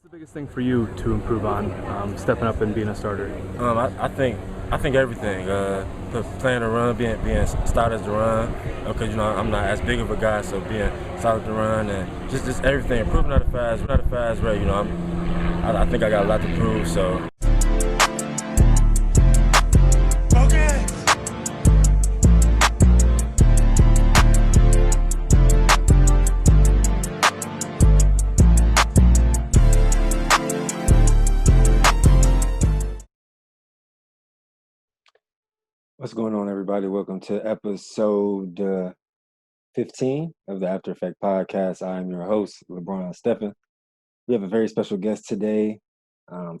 What's the biggest thing for you to improve on, stepping up and being a starter? I think everything. Playing the run, being stout as the run. Because I'm not as big of a guy, so being solid to run and just everything. Improving at a fast rate. I think I got a lot to prove. So. Okay. What's going on, everybody? Welcome to episode 15 of the After Effect podcast. I am your host, LeBron Steffen. We have a very special guest today,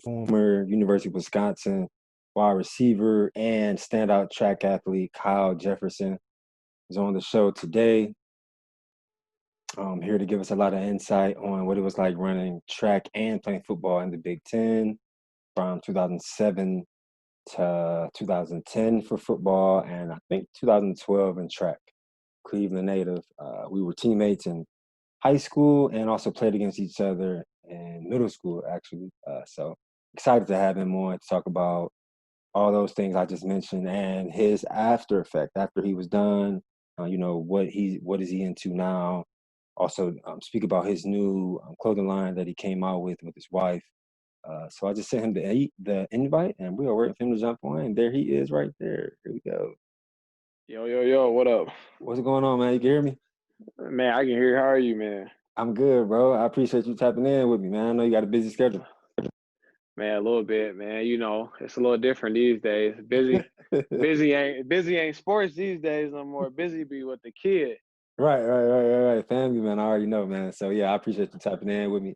former University of Wisconsin wide receiver and standout track athlete Kyle Jefferson is on the show today. Here to give us a lot of insight on what it was like running track and playing football in the Big Ten from 2007 to 2010 for football, and I think 2012 in track. Cleveland native. We were teammates in high school and also played against each other in middle school, actually. So excited to have him on to talk about all those things I just mentioned and his after effect after he was done. What is he into now? Also, speak about his new clothing line that he came out with his wife. So I just sent him the invite, and we are waiting for him to jump on. And there he is, right there. Here we go. Yo, what up? What's going on, man? You can hear me? Man, I can hear you. How are you, man? I'm good, bro. I appreciate you tapping in with me, man. I know you got a busy schedule. Man, a little bit, man. It's a little different these days. Busy ain't sports these days no more. Busy be with the kid. Right. Family, man. I already know, man. So yeah, I appreciate you tapping in with me.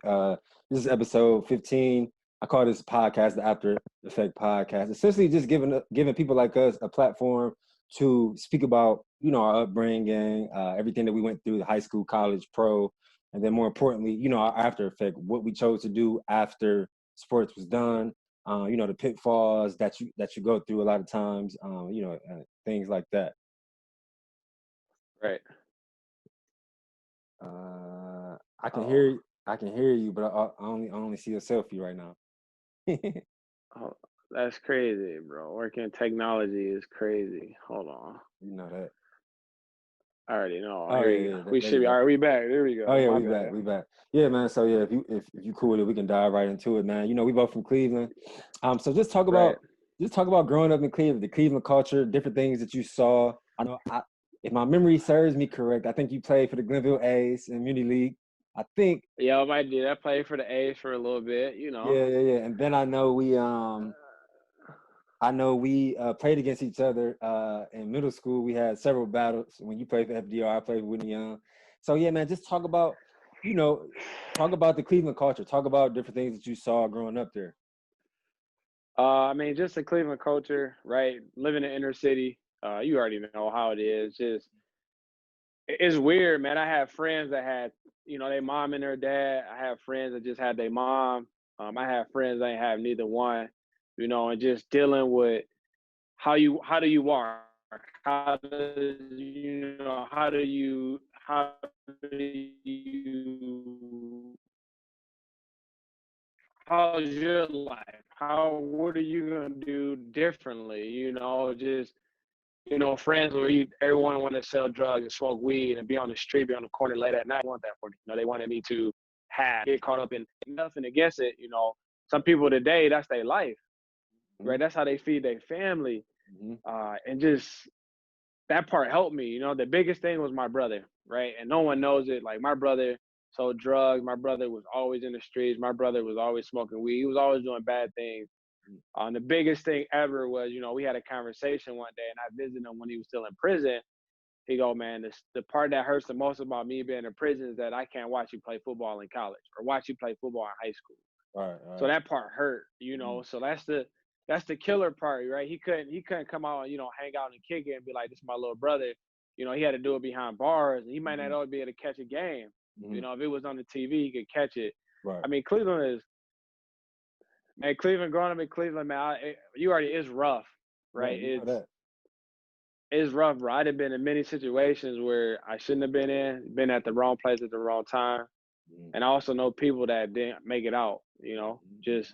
This is episode 15. I call this podcast the After Effect Podcast. Essentially, just giving people like us a platform to speak about, our upbringing, everything that we went through, the high school, college, pro, and then more importantly, our after effect, what we chose to do after sports was done. The pitfalls that you go through a lot of times, things like that. Right. I can hear you. I can hear you, but I only see a selfie right now. Oh, that's crazy, bro. Working in technology is crazy. Hold on. You know that. I already know. Oh Here yeah, you yeah. go. We There should you be all go. right. We back. There we Oh go. yeah, My we bad. back. We back. Yeah, man. So yeah, if you cool with it, we can dive right into it, man. We both from Cleveland. So just talk Right. about growing up in Cleveland, the Cleveland culture, different things that you saw. I know if my memory serves me correct, I think you played for the Glenville A's in Muni League. I think. Yeah, I did. I played for the A's for a little bit. Yeah. And then I know we played against each other in middle school. We had several battles. When you played for FDR, I played for Whitney Young. So yeah, man, just you know, talk about the Cleveland culture. Talk about different things that you saw growing up there. Just the Cleveland culture, right? Living in the inner city. You already know how it is. It's weird, man. I have friends that had, their mom and their dad. I have friends that just had their mom. I have friends that ain't have neither one, and just dealing with how do you walk? How does how do you how's your life? What are you gonna do differently? Friends where everyone want to sell drugs and smoke weed and be on the street, be on the corner late at night. I want that for me. They wanted me to get caught up in nothing against it. Some people today, that's their life, right? That's how they feed their family. And just that part helped me. The biggest thing was my brother, right? And no one knows it. Like my brother sold drugs. My brother was always in the streets. My brother was always smoking weed. He was always doing bad things. The biggest thing ever was, we had a conversation one day and I visited him when he was still in prison. He go, man, the part that hurts the most about me being in prison is that I can't watch you play football in college or watch you play football in high school. Right. So that part hurt, So that's the killer part, right? He couldn't come out and, hang out and kick it and be like, this is my little brother. He had to do it behind bars. And he might not always be able to catch a game. If it was on the TV, he could catch it. Right. I mean, Cleveland, growing up in Cleveland, man, it's rough, right? It's rough, bro. I've been in many situations where I shouldn't have been at the wrong place at the wrong time. And I also know people that didn't make it out, you know, just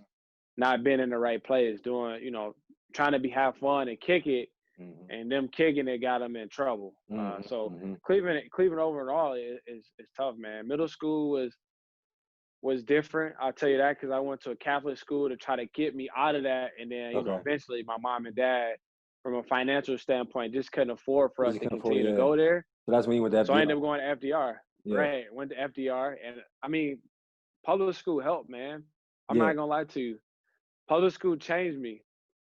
not being in the right place, doing, you know, trying to have fun and kick it, and them kicking it got them in trouble. So Cleveland overall is tough, man. Middle school was different. I'll tell you that because I went to a Catholic school to try to get me out of that, and then you know eventually my mom and dad, from a financial standpoint, just couldn't afford for us to continue to go there. So that's when you went to FDR. So I ended up going to FDR. Right, went to FDR, and I mean, public school helped, man. I'm not gonna lie to you. Public school changed me.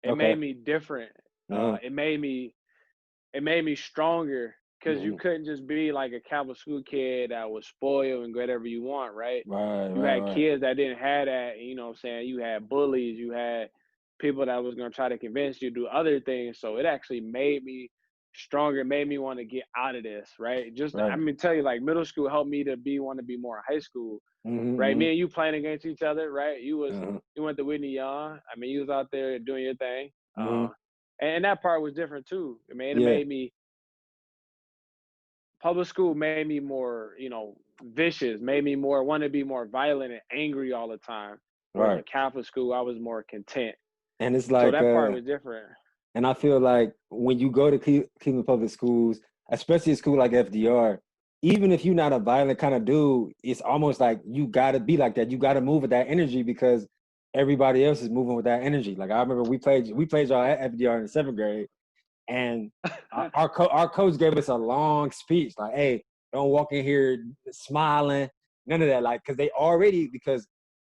It made me different. It made me stronger because you couldn't just be like a Catholic school kid that was spoiled and whatever you want, right? You had kids that didn't have that. And, you know what I'm saying? You had bullies. You had people that was going to try to convince you to do other things. So it actually made me stronger, made me want to get out of this, right? I'm going to tell you, like, middle school helped me to want to be more in high school, right? Me and you playing against each other, right? You went to Whitney Young. I mean, you was out there doing your thing. And that part was different too. I mean, it made me, public school made me more, you know, vicious, made me more want to be more violent and angry all the time. Whereas in Catholic school, I was more content. And it's like, so that part was different. And I feel like when you go to Cleveland public schools, especially a school like FDR, even if you're not a violent kind of dude, it's almost like you got to be like that. You got to move with that energy because everybody else is moving with that energy. Like I remember we played y'all at FDR in the 7th grade, and our coach gave us a long speech like, "Hey, don't walk in here smiling, none of that." Like, because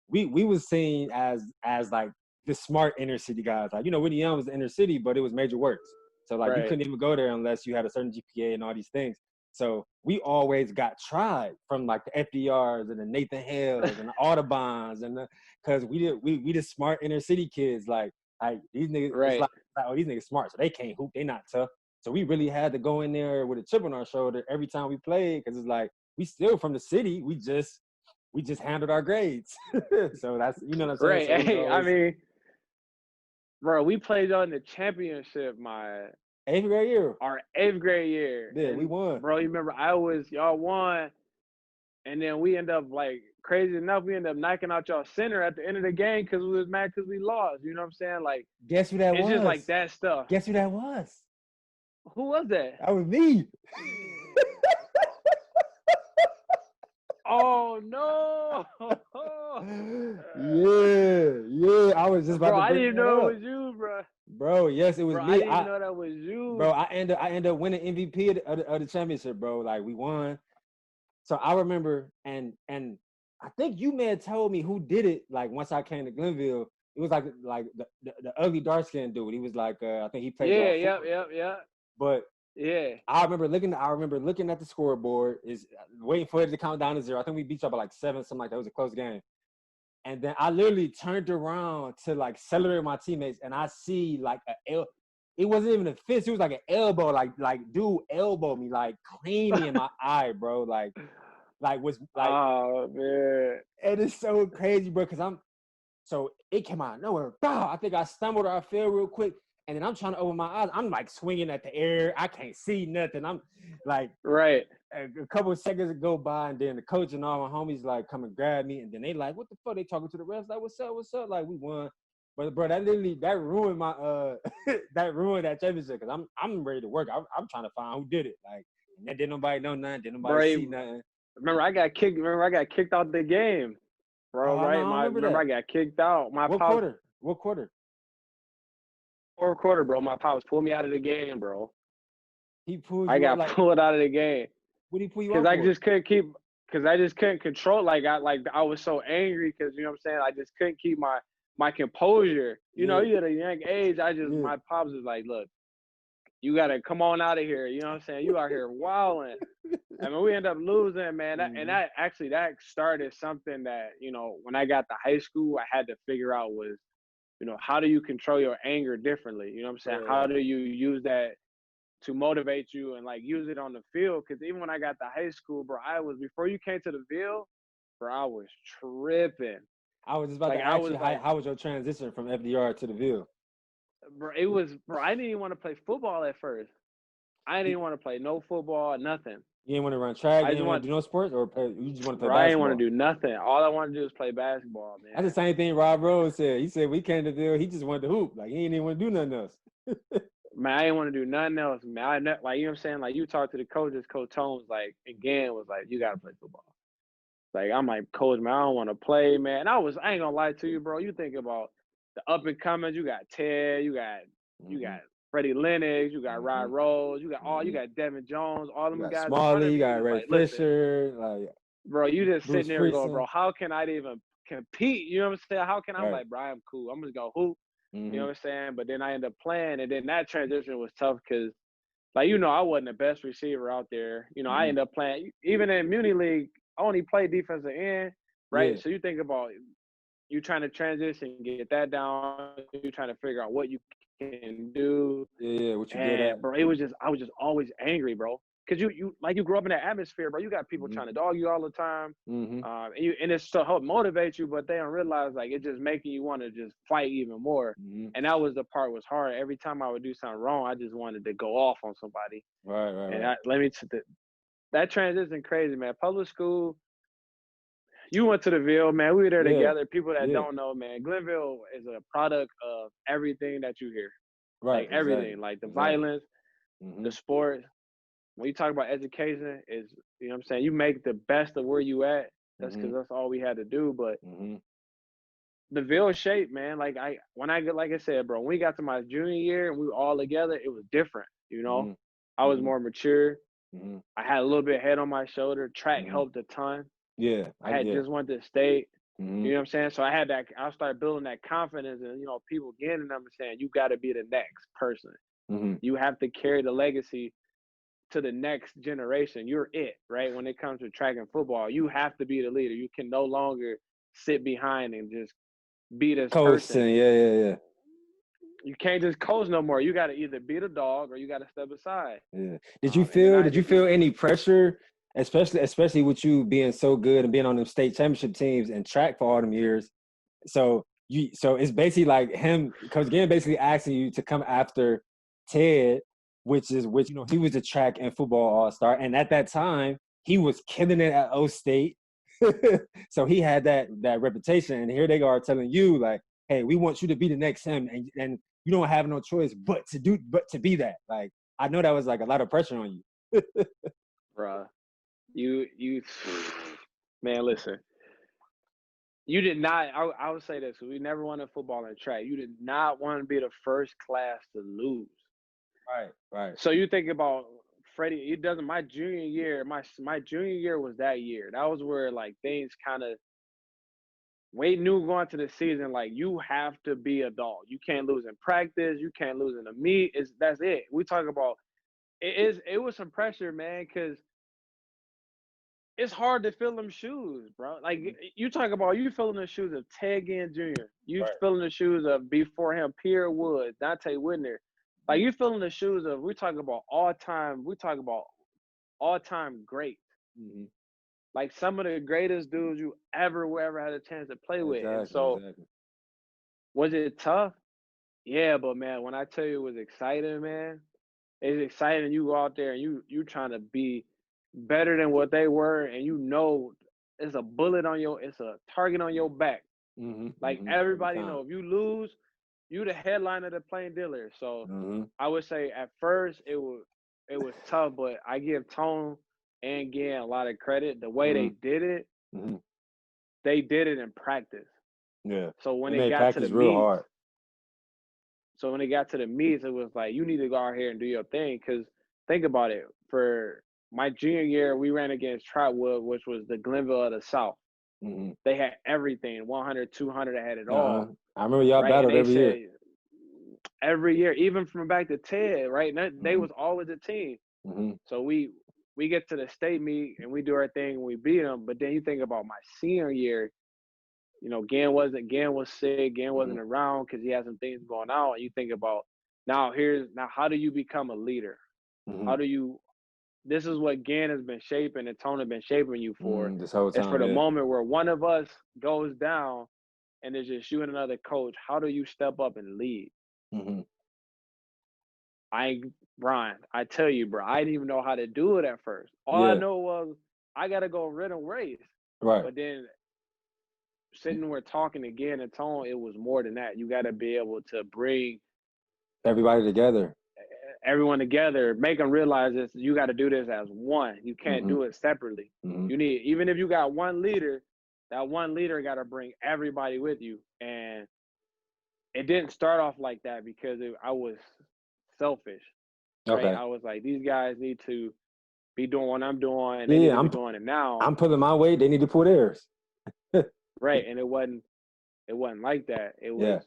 we was seen as like the smart inner city guys. Like, you know, Whitney Young was the inner city, but it was major works. So like you couldn't even go there unless you had a certain GPA and all these things. So we always got tried from like the FDRs and the Nathan Hills and the Audubons because we the smart inner city kids. Like these niggas, it's like, oh, these niggas smart, so they can't hoop, they not tough. So we really had to go in there with a chip on our shoulder every time we played because it's like we still from the city. We just handled our grades. So that's, you know what I'm saying. Right. So hey, I mean, bro, we played on the championship my 8th grade year. Our 8th grade year. Yeah, we won. Bro, you remember y'all won, and then we end up, like, crazy enough, we end up knocking out y'all center at the end of the game because we was mad because we lost. You know what I'm saying? Like, guess who that was? It's just like that stuff. Guess who that was? Who was that? That was me. Oh no! yeah. I was just about to. I didn't know it was you, bro. Bro, yes, it was me. I didn't know that was you. Bro, I ended up winning MVP of the championship, bro. Like we won. So I remember, and I think you may have told me who did it. Like once I came to Glenville, it was like the ugly dark skinned dude. He was like, I think he played. Yeah. But yeah, I remember looking at the scoreboard, is waiting for it to count down to 0. I think we beat y'all by like 7, something like that. It was a close game. And then I literally turned around to like celebrate my teammates, and I see like it wasn't even a fist. It was like an elbow, like dude elbowed me, like clean me in my eye, bro. Like was like, oh man, and it's so crazy, bro. So it came out of nowhere. I think I stumbled or I fell real quick. And then I'm trying to open my eyes. I'm like swinging at the air. I can't see nothing. I'm like, right. A couple of seconds go by, and then the coach and all my homies like come and grab me, and then they like, what the fuck? They talking to the refs like, what's up? Like we won, but bro, that ruined my that championship because I'm ready to work. I'm trying to find who did it. Like, and didn't nobody know nothing. Didn't nobody see nothing. Remember, I got kicked out the game, bro. Oh, right? No, remember I got kicked out. What quarter? Fourth quarter, bro. My pops pulled me out of the game, bro. He pulled you. I got pulled out of the game. What did he pull you out? Because I just couldn't control. I was so angry because, you know what I'm saying, I just couldn't keep my composure. You know, you at a young age, my pops was like, look, you gotta come on out of here. You know what I'm saying? You out here wilding. I mean, we end up losing, man. And that started something that, you know, when I got to high school, I had to figure out was, you know, how do you control your anger differently? You know what I'm saying? How do you use that to motivate you and like use it on the field? Because even when I got to high school, bro, before you came to the Ville, bro, I was tripping. I was just about to ask you, how was your transition from FDR to the Ville? Bro, I didn't even want to play football at first. I didn't even want to play no football, nothing. You didn't want to run track. I You just didn't want want, to do no sports, or you just want to play bro. I didn't want basketball. to do nothing. All I want to do is play basketball, That's the man. same thing Rob Rose said. He said we came to the field. He just wanted to hoop. Like he didn't even want to do nothing else. Man, I didn't want to do nothing else, man. Like you know what I'm saying. Like you talk to the coaches, Coach Tone was like, again was like, you gotta play football. Like I'm like, Coach, man, I don't want to play, man. And I ain't gonna lie to you, bro. You think about the up and comers. You got Ted. You got Freddie Lennox. You got Rod Rose. You got you got Devin Jones. All You them got guys in front Smalley. of You you. got It's Ray like, listen, Fisher. Like bro, you just Bruce sitting there and go, Friesen. bro, how can I even compete? You know what I'm saying? How can I'm Right. like, bro, I'm cool. I'm just gonna hoop. Mm-hmm. You know what I'm saying? But then I end up playing, and then that transition was tough because, like, you know, I wasn't the best receiver out there. You know, I ended up playing even in Muni League. I only played defensive end, right? Yeah. So you think about you trying to transition, get that down. You trying to figure out what you can do. Yeah, what you good at? Bro, I was just always angry, bro. Cause you grew up in that atmosphere, bro. You got people trying to dog you all the time, and it's to help motivate you, but they don't realize like it's just making you want to just fight even more. And that was the part was hard. Every time I would do something wrong, I just wanted to go off on somebody. Right. And that transition crazy, man. Public school. You went to the Ville, man. We were there together. People that don't know, man, Glenville is a product of everything that you hear. Right. Like everything, like the violence, the sports. When you talk about education, is you know what I'm saying, you make the best of where you at. That's because that's all we had to do. But the Ville shape, man. Like I said, bro, when we got to my junior year and we were all together, it was different. You know, I was more mature. I had a little bit head on my shoulder. Track helped a ton. Yeah, I had just went to state. You know what I'm saying? So I started building that confidence, and you know, people getting them and saying, you got to be the next person. You have to carry the legacy to the next generation. You're it, right? When it comes to track and football, you have to be the leader. You can no longer sit behind and just be this person. Yeah. You can't just coach no more. You got to either be the dog or you got to step aside. Yeah. Did you feel any pressure, especially with you being so good and being on them state championship teams and track for all them years? So it's basically like Coach Gann basically asking you to come after Ted, which you know, he was a track and football all-star, and at that time he was killing it at O State. So he had that reputation, and here they are telling you like, hey, we want you to be the next him, and you don't have no choice but to be that. Like, I know that was like a lot of pressure on you. Bruh, you man, listen. You did not. I would say this: we never won a football and track. You did not want to be the first class to lose. Right. So you think about Freddie. It doesn't. My junior year, my junior year was that year. That was where like things kind of. We knew going to the season like you have to be a dog. You can't lose in practice. You can't lose in the meet. That's it. We talk about it was some pressure, man, because it's hard to fill them shoes, bro. Like you talk about you filling the shoes of Ted Ginn Jr. You filling the shoes of before him Pierre Wood, Dante Whitner. Like you filling the shoes of we talk about all time greats. Like some of the greatest dudes you ever had a chance to play with. And so was it tough? Yeah, but man, when I tell you it was exciting, man, it's exciting. You go out there and you trying to be better than what they were, and you know it's a target on your back. Like everybody know if you lose, you the headliner of the plain dealer. So I would say at first it was tough, but I give Tone and Gann a lot of credit. The way they did it, they did it in practice. Yeah. So when it got to the real meets, hard. So when it got to the meets, it was like, you need to go out here and do your thing. Because think about it. For my junior year, we ran against Trotwood, which was the Glenville of the South. They had everything, 100, 200, they had it all. I remember y'all battled every year. Every year, even from back to Ted, right? They was always a team. So we get to the state meet and we do our thing and we beat them. But then you think about my senior year, you know, Gann was sick. Gann wasn't around because he had some things going on. And you think about now how do you become a leader? How do you? This is what Gann has been shaping and Tone has been shaping you for. This whole time, it's for the moment where one of us goes down and it's just you and another coach. How do you step up and lead? Brian, I tell you, bro, I didn't even know how to do it at first. All I Yeah. know was I gotta go rhythm race. Right. But then sitting there talking again in tone, it was more than that. You gotta be able to bring Everybody together. everyone together, make them realize this. You got to do this as one. You can't do it separately. You need, even if you got one leader, that one leader got to bring everybody with you. And it didn't start off like that because I was selfish, right? Okay. I was like, these guys need to be doing what I'm doing, and Yeah, they need to be doing it now, I'm pulling my weight. They need to pull theirs. right? And it wasn't like that. It was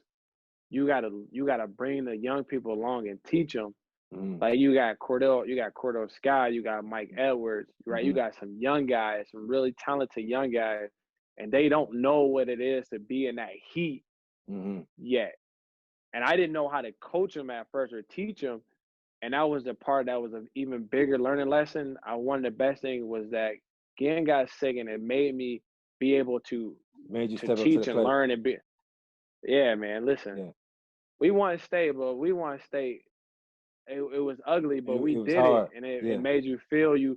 you gotta bring the young people along and teach them. Like you got Cordell Sky, you got Mike Edwards, right? You got some young guys, some really talented young guys, and they don't know what it is to be in that heat yet. And I didn't know how to coach them at first or teach them. And that was the part that was an even bigger learning lesson. One of the best things was that Gann got sick, and it made me be able to teach and learn and be. Yeah, man. Listen, we won state, but we won state. It was ugly, but we did hard. it, and it made you feel you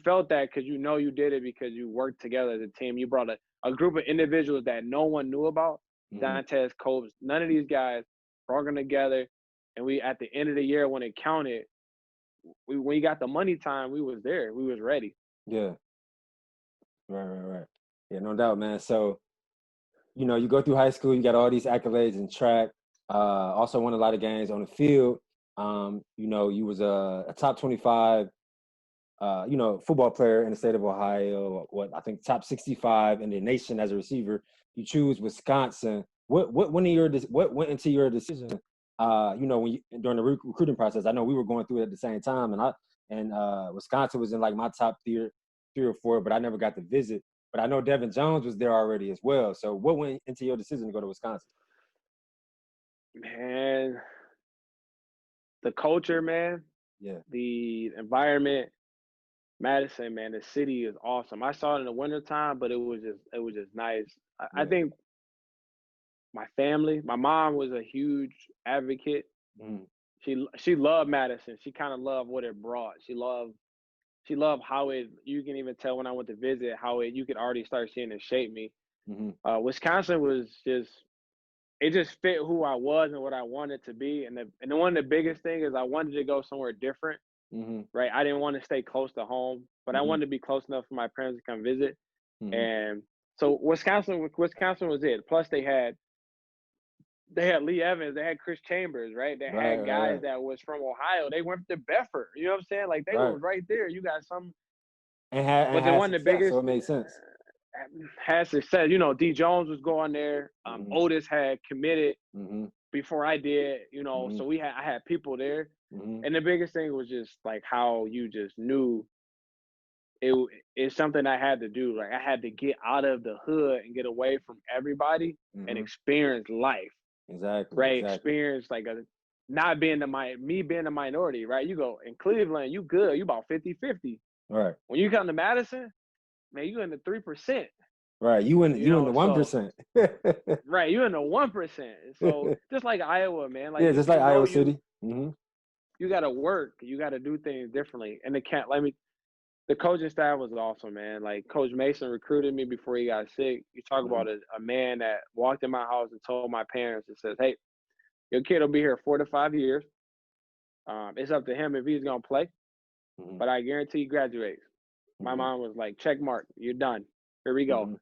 felt that because you know you did it because you worked together as a team. You brought a group of individuals that no one knew about. Dantes, Copes, none of these guys brought them together, and we at the end of the year when it counted, when we got the money time, we was there, we was ready. Yeah. Right. Yeah, no doubt, man. So, you know, you go through high school, you got all these accolades in track. Also won a lot of games on the field. You know, you was a top 25, you know, football player in the state of Ohio. I think top 65 in the nation as a receiver. You choose Wisconsin. What went into your decision? You know, during the recruiting process, I know we were going through it at the same time, and Wisconsin was in like my top three or four, but I never got to visit. But I know Devin Jones was there already as well. So what went into your decision to go to Wisconsin? Man, the culture, man. Yeah. The environment. Madison, man, the city is awesome. I saw it in the wintertime, but it was just nice. I think my family, my mom was a huge advocate. She loved Madison. She kind of loved what it brought. She loved how you can even tell when I went to visit how you could already start seeing it shape me. Wisconsin was it just fit who I was and what I wanted to be. And one of the biggest things is I wanted to go somewhere different. Right. I didn't want to stay close to home, but I wanted to be close enough for my parents to come visit. And so Wisconsin was it. Plus they had Lee Evans, they had Chris Chambers, right? They had guys that was from Ohio. They went to Bedford. You know what I'm saying? Like they were right there. You got some but they won the biggest, so it made sense. Had success. You know, D Jones was going there. Otis had committed before I did, you know, so I had people there. And the biggest thing was just like how you just knew it's something I had to do. Like I had to get out of the hood and get away from everybody and experience life. Exactly. Right. Experience like not being me being the minority, right? You go in Cleveland, you good, you about 50-50. Right. When you come to Madison, man, you in the 3%. Right. You in the 1%. Right. You in the 1%. So just like Iowa, man. Like just like Iowa City. You gotta work. You gotta do things differently. And the coaching staff was awesome, man. Like Coach Mason recruited me before he got sick. You talk about a man that walked in my house and told my parents and says, "Hey, your kid will be here 4 to 5 years. It's up to him if he's gonna play, but I guarantee he graduates." My mom was like, "Check mark, you're done. Here we go."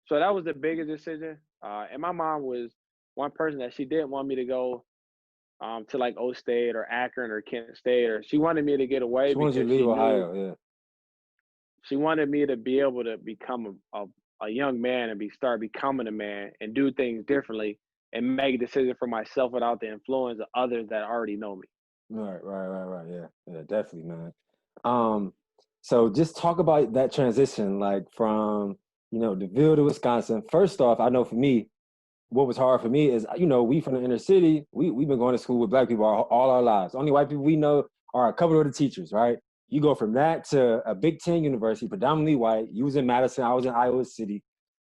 So that was the biggest decision. And my mom was one person that she didn't want me to go to like O State or Akron or Kent State, or she wanted me to get away. She wanted you to leave Ohio, yeah. She wanted me to be able to become a young man and start becoming a man and do things differently and make a decision for myself without the influence of others that already know me. Right. Yeah, definitely, man. So just talk about that transition, like from, you know, DeVille to Wisconsin. First off, I know for me, what was hard for me is, you know, we from the inner city, we've been going to school with black people all our lives. Only white people we know are a couple of the teachers, right? You go from that to a Big Ten university, predominantly white. You was in Madison, I was in Iowa City.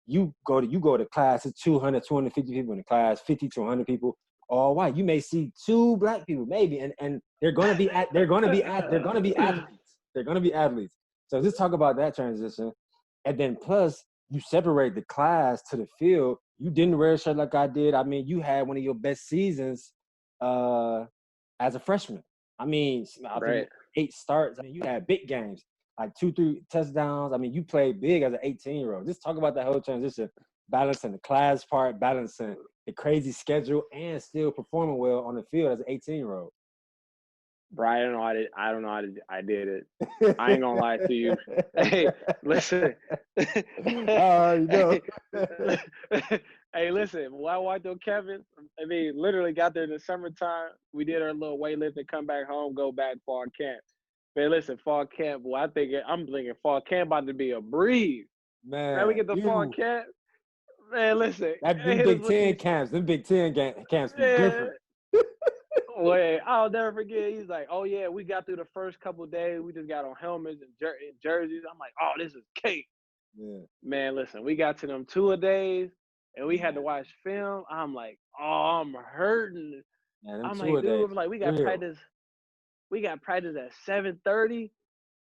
You go to classes, 200, 250 people in the class, 50 to 100 people. all white. You may see 2 black people, maybe, and they're gonna be athletes. They're gonna be athletes. So just talk about that transition, and then plus you separate the class to the field. You didn't wear a shirt like I did. I mean, you had one of your best seasons as a freshman. I mean, I think Right. 8 starts. I mean, you had big games, like 2, 3 touchdowns. I mean, you played big as an 18-year-old. Just talk about that whole transition, balancing the class part, balancing the crazy schedule, and still performing well on the field as an 18-year-old. Bro, I don't know. I don't know how I did it. I ain't gonna lie to you. Hey, listen. You know. Hey, listen. When I walked on Kevin, I mean, literally got there in the summertime. We did our little weightlifting, come back home, go back fall camp. Man, listen, fall camp. Well, I'm thinking fall camp about to be a breeze. Man, we Man, get the fall camp. Man, listen. them Hit us Big with Ten these. camps, camps be Yeah. different. Wait, I'll never forget. He's like, "Oh yeah, we got through the first couple of days. We just got on helmets and jerseys." I'm like, "Oh, this is cake." Yeah. Man, listen, we got to them 2-a-days, and we had to watch film. I'm like, "Oh, I'm hurting." Man, them I'm like, two-a-days, "Dude, like we got real. practice. We got practice at 7:30.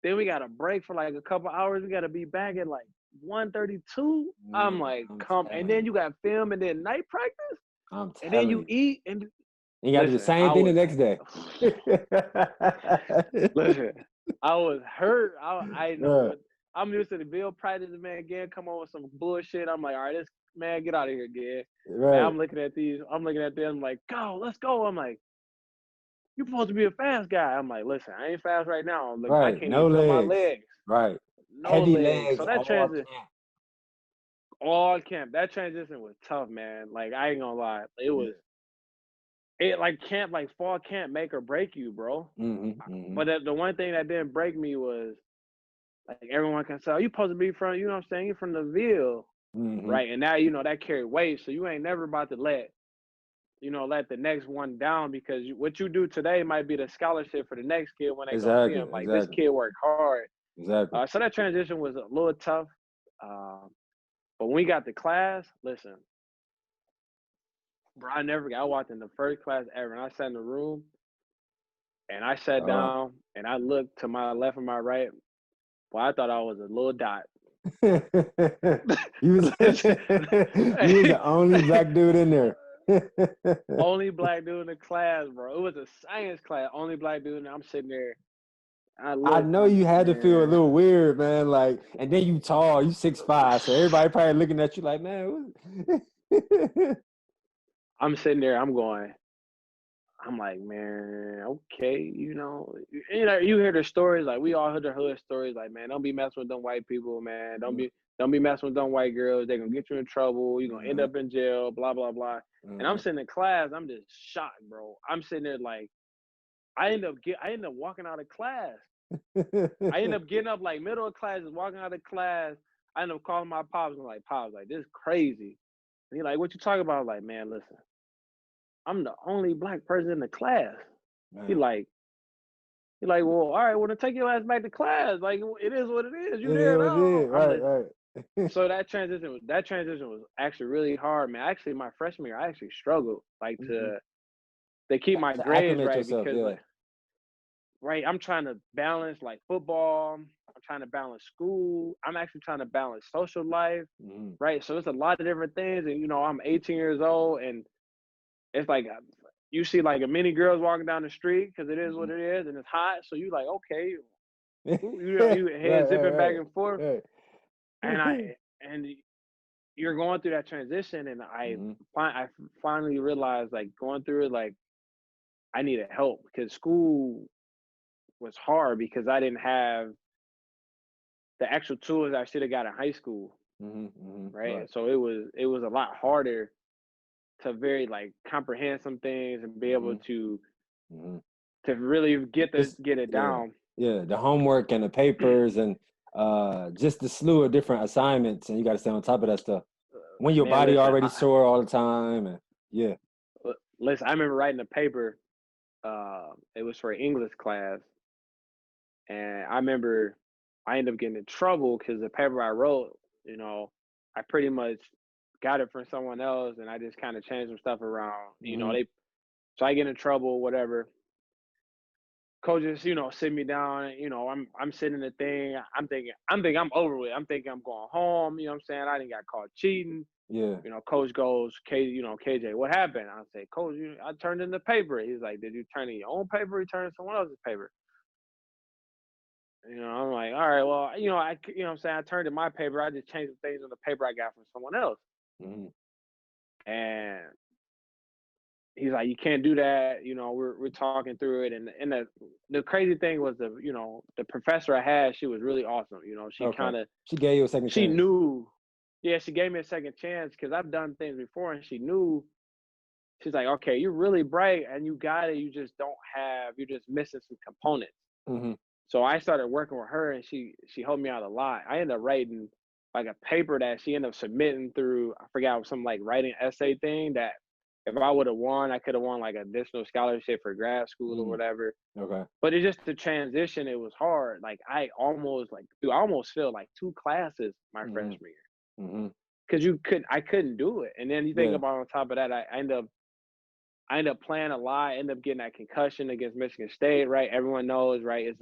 Then we got a break for like a couple hours. We got to be back at like 1:32. I'm Man, like, I'm come, and telling then you. you got film, and then night practice, I'm and then telling you you. eat, and You got to do the listen, same thing the next day. listen, I was hurt. I know Yeah, what I'm used to the bill practice, man. Again, come on with some bullshit. I'm like, all right, this man, get out of here, again. Man, right, I'm looking at these. I'm looking at them. I'm like, go, let's go. I'm like, you supposed to be a fast guy. I'm like, listen, I ain't fast right now. Look, I right. can't No even feel my legs. legs. Right. No Heavy legs. legs So that all transition, camp. all camp, that transition was tough, man. Like I ain't gonna lie, it Yeah. was. It like camp, like fall camp, make or break you, bro. Mm-hmm. But the one thing that didn't break me was like everyone can say, oh, you supposed to be from, you know what I'm saying? You're from the Ville, Mm-hmm. right? And now, you know, that carry weight. So you ain't never about to let the next one down because what you do today might be the scholarship for the next kid when they go see Exactly. him. Like this Exactly. kid worked hard. Exactly. So that transition was a little tough. But when we got to class, listen, bro, I walked in the first class ever and I sat in the room and I sat Oh. down and I looked to my left and my right. Well, I thought I was a little dot. you was you was the only black dude in there. Only black dude in the class, bro. It was a science class. Only black dude, and I'm sitting there. I I looked. know I'm you like, had to feel a man. little weird, man. Like, and then you tall, you 6'5", so everybody probably looking at you like, man. I'm sitting there. I'm going. I'm like, man. Okay, you hear the stories. Like we all heard the hood stories. Like, man, don't be messing with them white people, man. Don't be messing with them white girls. They're gonna get you in trouble. You're gonna end up in jail. Blah blah blah. And I'm sitting in class. I'm just shocked, bro. I'm sitting there like, I end up walking out of class. I end up getting up like middle of class, just walking out of class. I end up calling my pops and like, pops, like this is crazy. And he like, what you talking about? I'm like, man, listen, I'm the only black person in the class. He Man, like, well, all right, well, then take your ass back to class. Like it is what it is. You it is there what it now? is. Right, right. So that transition was actually really hard, man. Actually, my freshman year, I actually struggled like Mhm. to keep my To grades acclimate right yourself, because yeah. like right? I'm trying to balance like football. I'm trying to balance school. I'm actually trying to balance social life, Mhm. right? So it's a lot of different things. And, I'm 18 years old and it's like you see like a many girls walking down the street because it is what Mhm. it is and it's hot. So you like, okay, you head Right, zipping back right, and forth. right. And you're going through that transition. And Mhm. I finally realized like going through it, like I needed help because school was hard because I didn't have the actual tools I should have got in high school, Mhm. Mhm. right? Right. So it was a lot harder to very like comprehend some things and be able Mhm. Mhm. to really Just get it yeah, down. yeah. The homework and the papers and just the slew of different assignments, and you got to stay on top of that stuff. When your Man, body listen, already sore all the time, and yeah. I remember writing a paper. It was for English class, and I remember I ended up getting in trouble because the paper I wrote, I pretty much got it from someone else, and I just kind of changed some stuff around. You know, Mm-hmm. so I get in trouble, whatever. Coaches, sit me down. I'm sitting in the thing. I'm thinking I'm over with. I'm thinking I'm going home. You know what I'm saying? I didn't got caught cheating. Yeah. Coach goes, KJ, what happened? I say, Coach, I turned in the paper. He's like, did you turn in your own paper or you turned in someone else's paper? I'm like, all right, well, what I'm saying? I turned in my paper. I just changed the things on the paper I got from someone else. Mm-hmm. And he's like, you can't do that. We're talking through it. And the crazy thing was the professor I had, she was really awesome. She Okay. kind of, She gave you a second she chance. knew, yeah, she gave me a second chance because I've done things before, and she knew. She's like, okay, you're really bright and you got it. You're just missing some components. Mm-hmm. So I started working with her, and she helped me out a lot. I ended up writing like a paper that she ended up submitting through, I forgot, some like writing essay thing that if I would have won, I could have won like additional scholarship for grad school or whatever. Okay. But it's just the transition, it was hard. Like I almost failed like 2 classes my freshman year. Mm-hmm. Because I couldn't do it. And then you think about on top of that, I ended up playing a lot, end up getting that concussion against Michigan State, right? Everyone knows, right?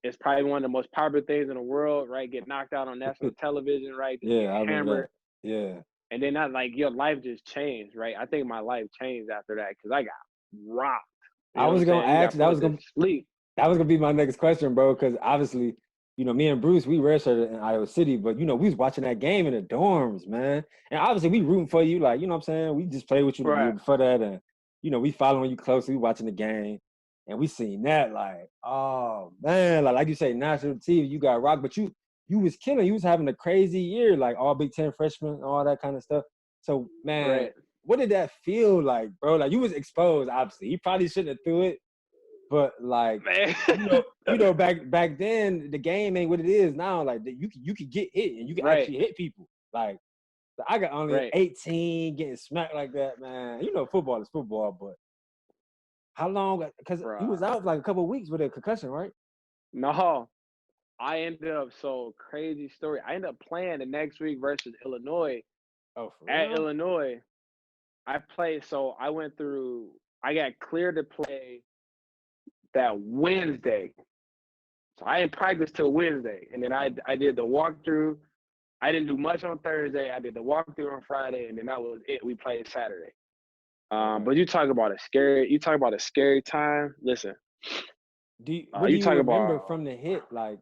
It's probably one of the most popular things in the world, right? Get knocked out on national television, right? Just Yeah, get I remember hammered. that. Yeah. And then your life just changed, right? I think my life changed after that because I got rocked. I was gonna ask you, that was gonna sleep. that was gonna be my next question, bro, because obviously, me and Bruce, we redshirted in Iowa City, but we was watching that game in the dorms, man. And obviously we rooting for you, like, you know what I'm saying? We just played with you the year Right. before that, and we following you closely, we watching the game. And we seen that, like, oh man, like you say, national TV, you got rocked, but you was killing, you was having a crazy year, like all Big Ten freshmen, all that kind of stuff. So, man, Right. what did that feel like, bro? Like you was exposed, obviously. You probably shouldn't have threw it, but like, back then the game ain't what it is now. Like you could get hit and you can actually hit people. Like I got only 18 getting smacked like that, man. Football is football, but how long? Because you was out like a couple of weeks with a concussion, right? No, I ended up crazy story. I ended up playing the next week versus Illinois. Oh, for At real? Illinois, I played. So I got cleared to play that Wednesday. So I didn't practice till Wednesday, and then I did the walkthrough. I didn't do much on Thursday. I did the walkthrough on Friday, and then that was it. We played Saturday. But you talk about a scary time. Listen, what do you talk remember about from the hit? Like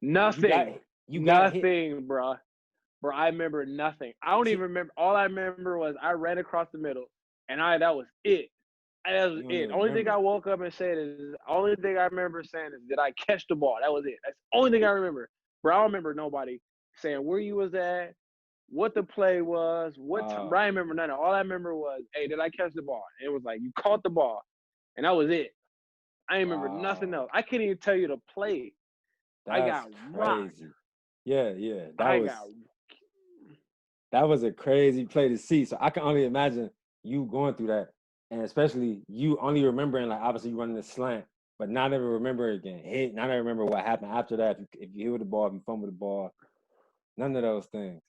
nothing. You got hit. Nothing, bro. Bro, I remember nothing. I don't even remember. All I remember was I ran across the middle, and that was it. That was it. Only thing I woke up and said is, only thing I remember saying is, did I catch the ball? That was it. That's the only thing I remember. Bro, I don't remember nobody saying where you was at, what the play was, what time. Bro, I remember none of. All I remember was, hey, did I catch the ball? And it was like, you caught the ball, and that was it. I didn't remember nothing else. I can't even tell you the play. I got rocked. Crazy. Yeah. That was a crazy play to see. So I can only imagine you going through that. And especially you only remembering, like, obviously you running the slant, but not ever remember it getting hit. Not ever remember what happened after that. If you hit the ball, if you fumble the ball, none of those things.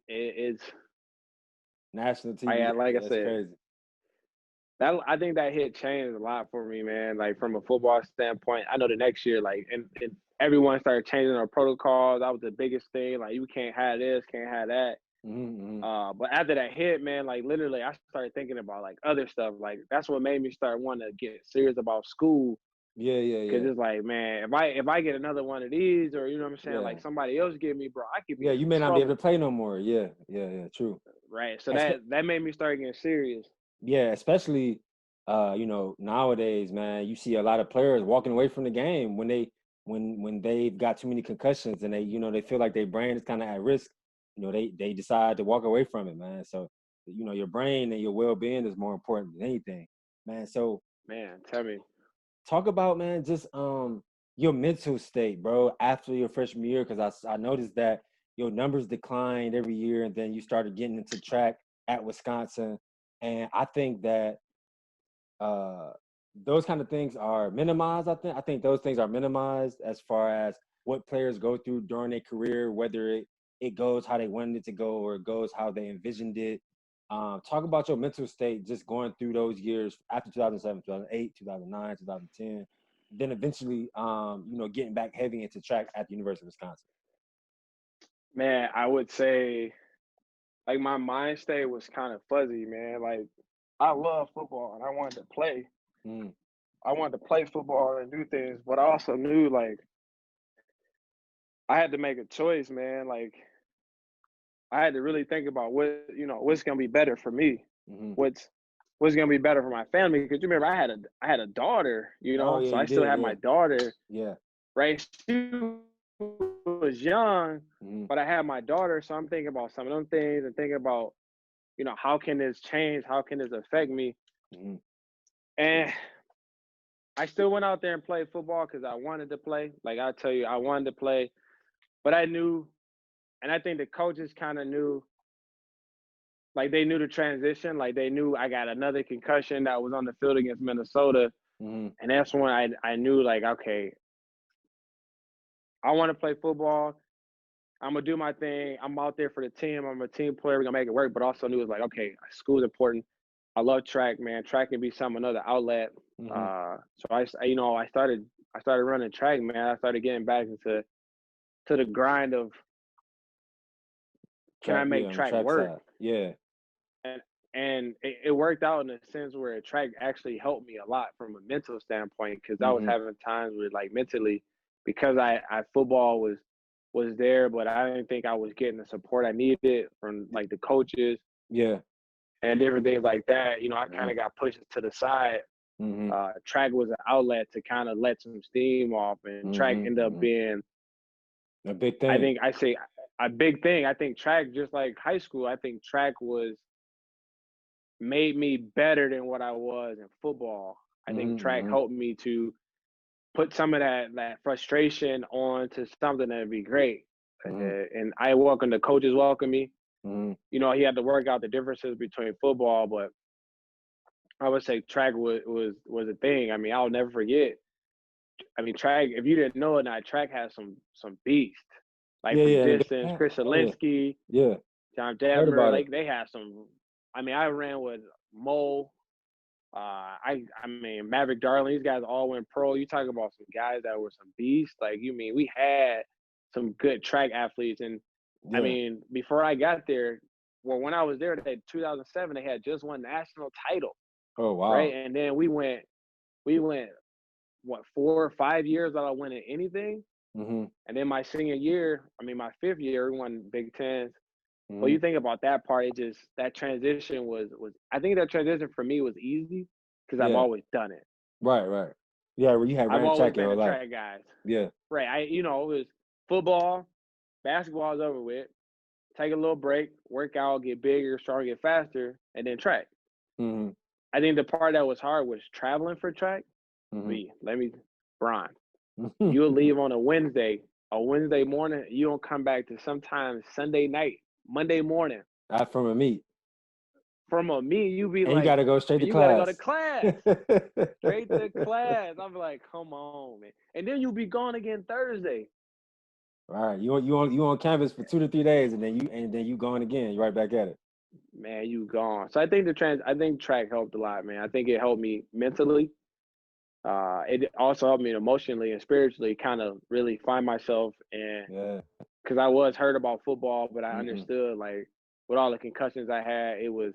It's national TV. Like I that's said, crazy. I think that hit changed a lot for me, man. Like from a football standpoint, I know the next year, like, and everyone started changing their protocols. That was the biggest thing. Like, you can't have this, can't have that. Mm-hmm. But after that hit, man, like literally, I started thinking about like other stuff. Like that's what made me start wanting to get serious about school. Yeah. Because it's like, man, if I get another one of these, or you know what I'm saying, like somebody else give me, bro, I could be. Yeah, you may not be able to play no more. Yeah, true. Right. So that made me start getting serious. Yeah, especially nowadays, man, you see a lot of players walking away from the game when they've got too many concussions and they feel like their brain is kind of at risk. They decide to walk away from it, man. So your brain and your well-being is more important than anything, man. So tell me, talk about, man, just your mental state, bro, after your freshman year, because I noticed that your numbers declined every year, and then you started getting into track at Wisconsin. And I think that those kind of things are minimized. I think those things are minimized as far as what players go through during their career, whether it it goes how they wanted it to go, or it goes how they envisioned it. Talk about your mental state just going through those years after 2007, 2008, 2009, 2010, then eventually, getting back heavy into track at the University of Wisconsin. Man, I would say like my mind state was kind of fuzzy, man. Like I love football and I wanted to play. Mm, I wanted to play football and do things, but I also knew like I had to make a choice, man. Like I had to really think about what's gonna be better for me, hmm what's gonna be better for my family. Because you remember I had a daughter, Oh yeah, so I you still did. had Yeah, my daughter, yeah. right? She was young, hmm but I had my daughter, so I'm thinking about some of them things and thinking about how can this change? How can this affect me? hmm And I still went out there and played football because I wanted to play. Like I tell you, I wanted to play, but I knew, and I think the coaches kind of knew, like they knew the transition. Like they knew I got another concussion that was on the field against Minnesota, hmm and that's when I knew like, okay, I want to play football. I'm gonna do my thing. I'm out there for the team. I'm a team player. We're gonna make it work. But also knew it was like, okay, school's important. I love track, man. Track can be another outlet. hmm So I started running track, man. I started getting back to the grind of can I Track, yeah, make on the track track work? side. Yeah. And it worked out in a sense where track actually helped me a lot from a mental standpoint because I was hmm having times where like mentally because I football was there, but I didn't think I was getting the support I needed from like the coaches Yeah. and different things like that. I kind hmm of got pushed to the side. hmm Track was an outlet to kind of let some steam off, and track hmm ended up hmm being, A big I thing. think I say a big thing. I think track, just like high school, I think track made me better than what I was in football. I think track hmm helped me to put some of that frustration on to something that'd be great. hmm And I welcome the coaches welcome me. hmm He had to work out the differences between football, but I would say track was a thing. I mean, I'll never forget. I mean, track. If you didn't know it, now track has some beast. Like Yeah, from yeah. And a big distance, fan. Chris Oh yeah. Alinsky, Yeah. John Heard Detmer, about it. like they have some. I mean, I ran with Mo. I mean Maverick Darling. These guys all went pro. You talk about some guys that were some beasts. Like you mean we had some good track athletes, and I Yeah. mean before I got there, well when I was there, they 2007 they had just won national title, Oh right? wow. And then we went what 4 or 5 years without winning anything. hmm And then my senior year, I mean my fifth year, we won Big Tens. Well, hmm you think about that part, it just that transition was I think that transition for me was easy because I've Yeah. always done it. Right. Right. Yeah. Well, you had I've ran always track your been whole a life. track guy. Yeah. Right. It was football, basketball is over with. Take a little break, work out, get bigger, stronger, get faster, and then track. hmm I think the part that was hard was traveling for track. hmm Brian, you'll leave on a Wednesday morning, you don't come back to sometimes Sunday night, Monday morning. Not from a meet, From a me, you be and you like, got to go straight man, to you gotta go to class. class. Straight to class. I'm like, come on, man. And then you'll be gone again Thursday. All right, you on campus for 2 to 3 days, and then you going again. You right back at it. Man, you gone. So I think track helped a lot, man. I think it helped me mentally. It also helped me emotionally and spiritually kind of really find myself and Yeah. because I was hurt about football, but I hmm understood like with all the concussions I had, it was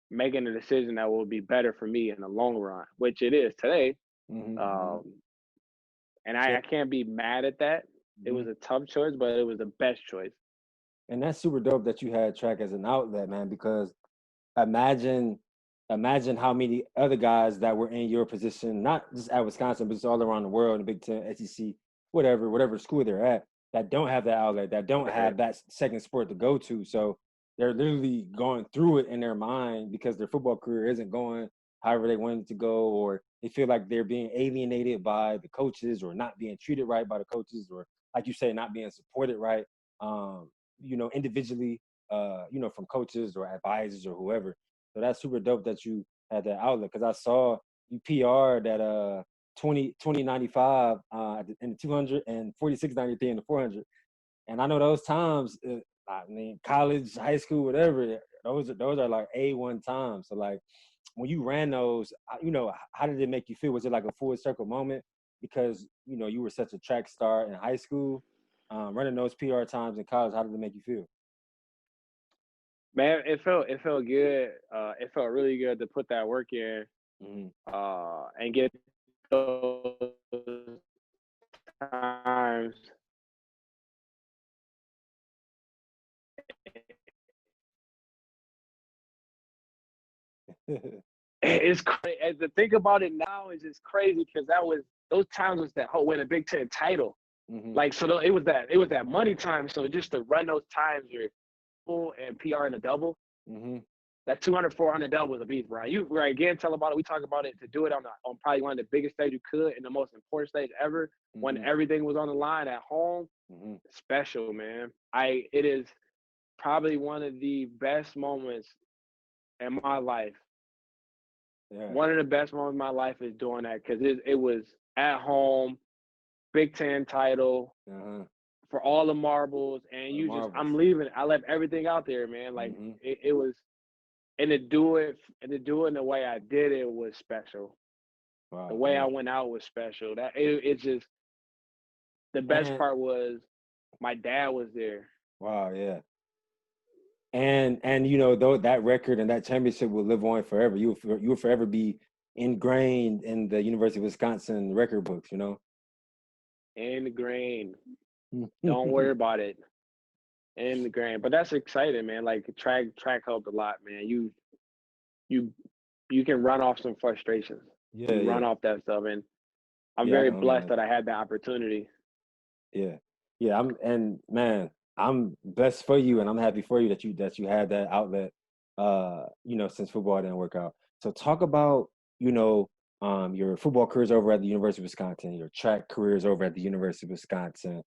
making a decision that will be better for me in the long run, which it is today. hmm Um, and So, I can't be mad at that. It mhm. was a tough choice, but it was the best choice. And that's super dope that you had track as an outlet, man. Because imagine, imagine how many other guys that were in your position, not just at Wisconsin, but just all around the world, in the Big Ten, SEC, whatever school they're at, that don't have that outlet, that don't Right. have that second sport to go to. So they're literally going through it in their mind because their football career isn't going however they want it to go, or they feel like they're being alienated by the coaches, or not being treated right by the coaches, or like you say, not being supported right. Individually, from coaches or advisors or whoever. So that's super dope that you had that outlet because I saw you PR that 2095 in the 200 and 4693 in the 400. And I know those times, I mean, college, high school, whatever, those are like A1 times. So like when you ran those, you know, how did it make you feel? Was it like a full circle moment because you know you were such a track star in high school, running those PR times in college? How did it make you feel? Man, it felt good. It felt really good to put that work in Hmm. and get those times. It's crazy. To think about it now is just crazy because those times was that whole win a Big Ten title. Hmm. Like so, it was that money time. So just to run those times, you're full and PR in a double. Hmm. That 200, 400 double is a beast, Brian. You right again, tell about it. We talk about it to do it on probably one of the biggest stage you could in the most important stage ever when Hmm. everything was on the line at home. Hmm. Special, man. It is probably one of the best moments in my life. Yeah. One of the best moments in my life is doing that because it was at home, Big Ten title Uh-huh. for all the marbles, and Marbles. I'm leaving. I left everything out there, man. Like Hmm. it was, and to do it in the way I did it was special. The Wow. way I Yeah. went out was special. It's just the best And part was my dad was there. wow. Yeah. And you know though that record and that championship will live on forever. You will forever be ingrained in the University of Wisconsin record books. You know. In the grain. Don't worry about it. In the grain. But that's exciting, man. Like track helped a lot, man. You you can run off some frustrations. Yeah. You run Yeah. off that stuff, and I'm Yeah. I very can only blessed that imagine. I had the opportunity. Yeah. Yeah. And man, I'm blessed for you, and I'm happy for you that you had that outlet. You know, since football didn't work out. So talk about you know your football careers over at the University of Wisconsin, your track careers over at the University of Wisconsin.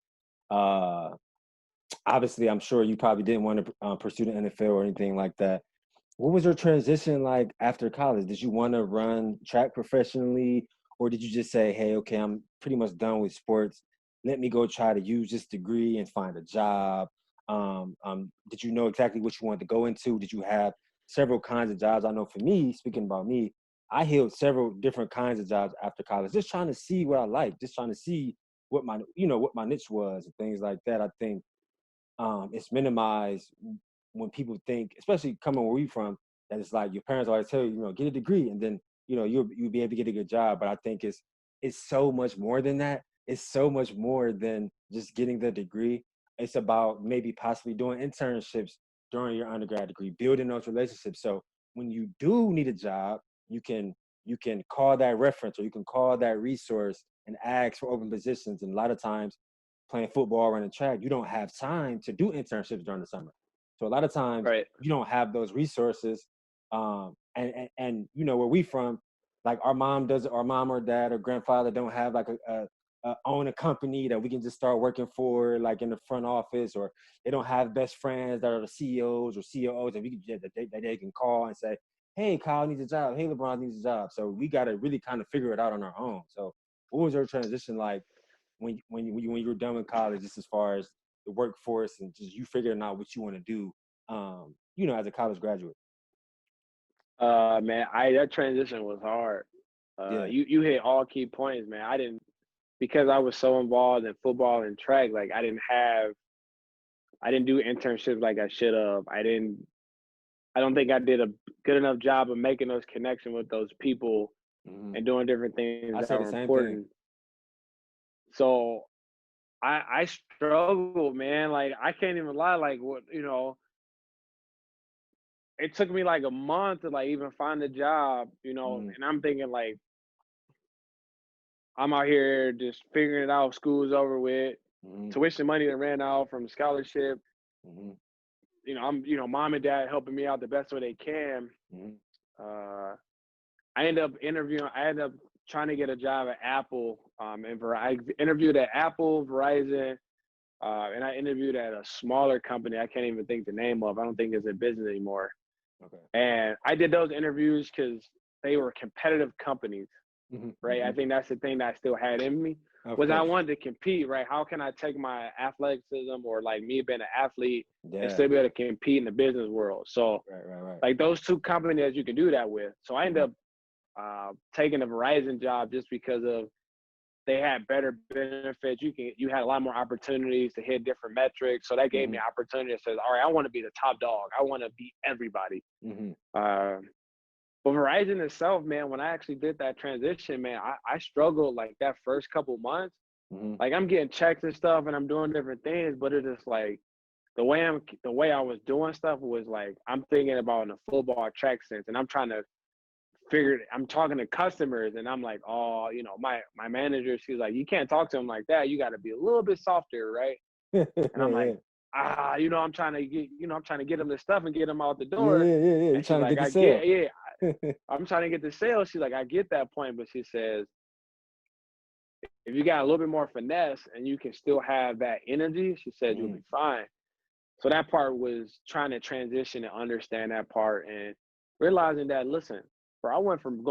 Uh, Obviously, I'm sure you probably didn't want to pursue the NFL or anything like that. What was your transition like after college? Did you want to run track professionally, or did you just say, "Hey, okay, I'm pretty much done with sports. Let me go try to use this degree and find a job"? Did you know exactly what you wanted to go into? Did you have several kinds of jobs? I know for me, speaking about me, I held several different kinds of jobs after college, just trying to see what I like, just trying to see what my what my niche was and things like that. I think it's minimized when people think, especially coming where we from, that it's like your parents always tell you, get a degree and then you'll be able to get a good job. But I think it's so much more than that. It's so much more than just getting the degree. It's about maybe possibly doing internships during your undergrad degree, building those relationships. So when you do need a job, you can you can call that reference or you can call that resource and ask for open positions. And a lot of times playing football, running track, you don't have time to do internships during the summer. So a lot of times Right. you don't have those resources. And where we from, like our mom or dad or grandfather don't have like a own a company that we can just start working for, like in the front office, or they don't have best friends that are the CEOs or COOs that they can call and say, "Hey, Kyle needs a job. Hey, LeBron needs a job." So we got to really kind of figure it out on our own. So what was your transition like when you were done with college, just as far as the workforce and just you figuring out what you want to do, as a college graduate? Man, I that transition was hard. Yeah. You hit all key points, man. I didn't because I was so involved in football and track. Like I didn't do internships like I should have. I don't think I did a good enough job of making those connections with those people Hmm. and doing different things I that say the were same thing. important. So I struggled, man. Like I can't even lie. Like it took me like a month to like even find a job. Hmm. And I'm thinking like I'm out here just figuring it out. School's over with. Hmm. Tuition money that ran out from scholarship. Hmm. I'm mom and dad helping me out the best way they can. Hmm. Uh, I ended up interviewing. I ended up trying to get a job at Apple. And I interviewed at Apple, Verizon, and I interviewed at a smaller company. I can't even think the name of. I don't think it's in business anymore. Okay. And I did those interviews because they were competitive companies, Hmm. right? I Hmm. think that's the thing that I still had in me. Of was I course. wanted to compete, right? How can I take my athleticism or like me being an athlete and Yeah. still be able to compete in the business world? So Right. like those two companies you can do that with. So I ended up taking a Verizon job just because of they had better benefits. You had a lot more opportunities to hit different metrics. So that gave me opportunity that says, all right, I want to be the top dog. I want to beat everybody. But Verizon itself, man, when I actually did that transition, man, I struggled like that first couple months. Like I'm getting checks and stuff and I'm doing different things, but it's just like the way I was doing stuff was like I'm thinking about in a football track sense, and I'm trying to I'm talking to customers and I'm like, oh, you know, my manager, she's like, you can't talk to them like that. You got to be a little bit softer, right? And I'm like, you know, I'm trying to get them this stuff and get them out the door. Yeah. You're And she's trying to like, get the I sale. get, I'm trying to get the sale. She's like, I get that point, but she says, if you got a little bit more finesse and you can still have that energy, she said you'll be fine. So that part was trying to transition and understand that part and realizing that, listen, bro, I went from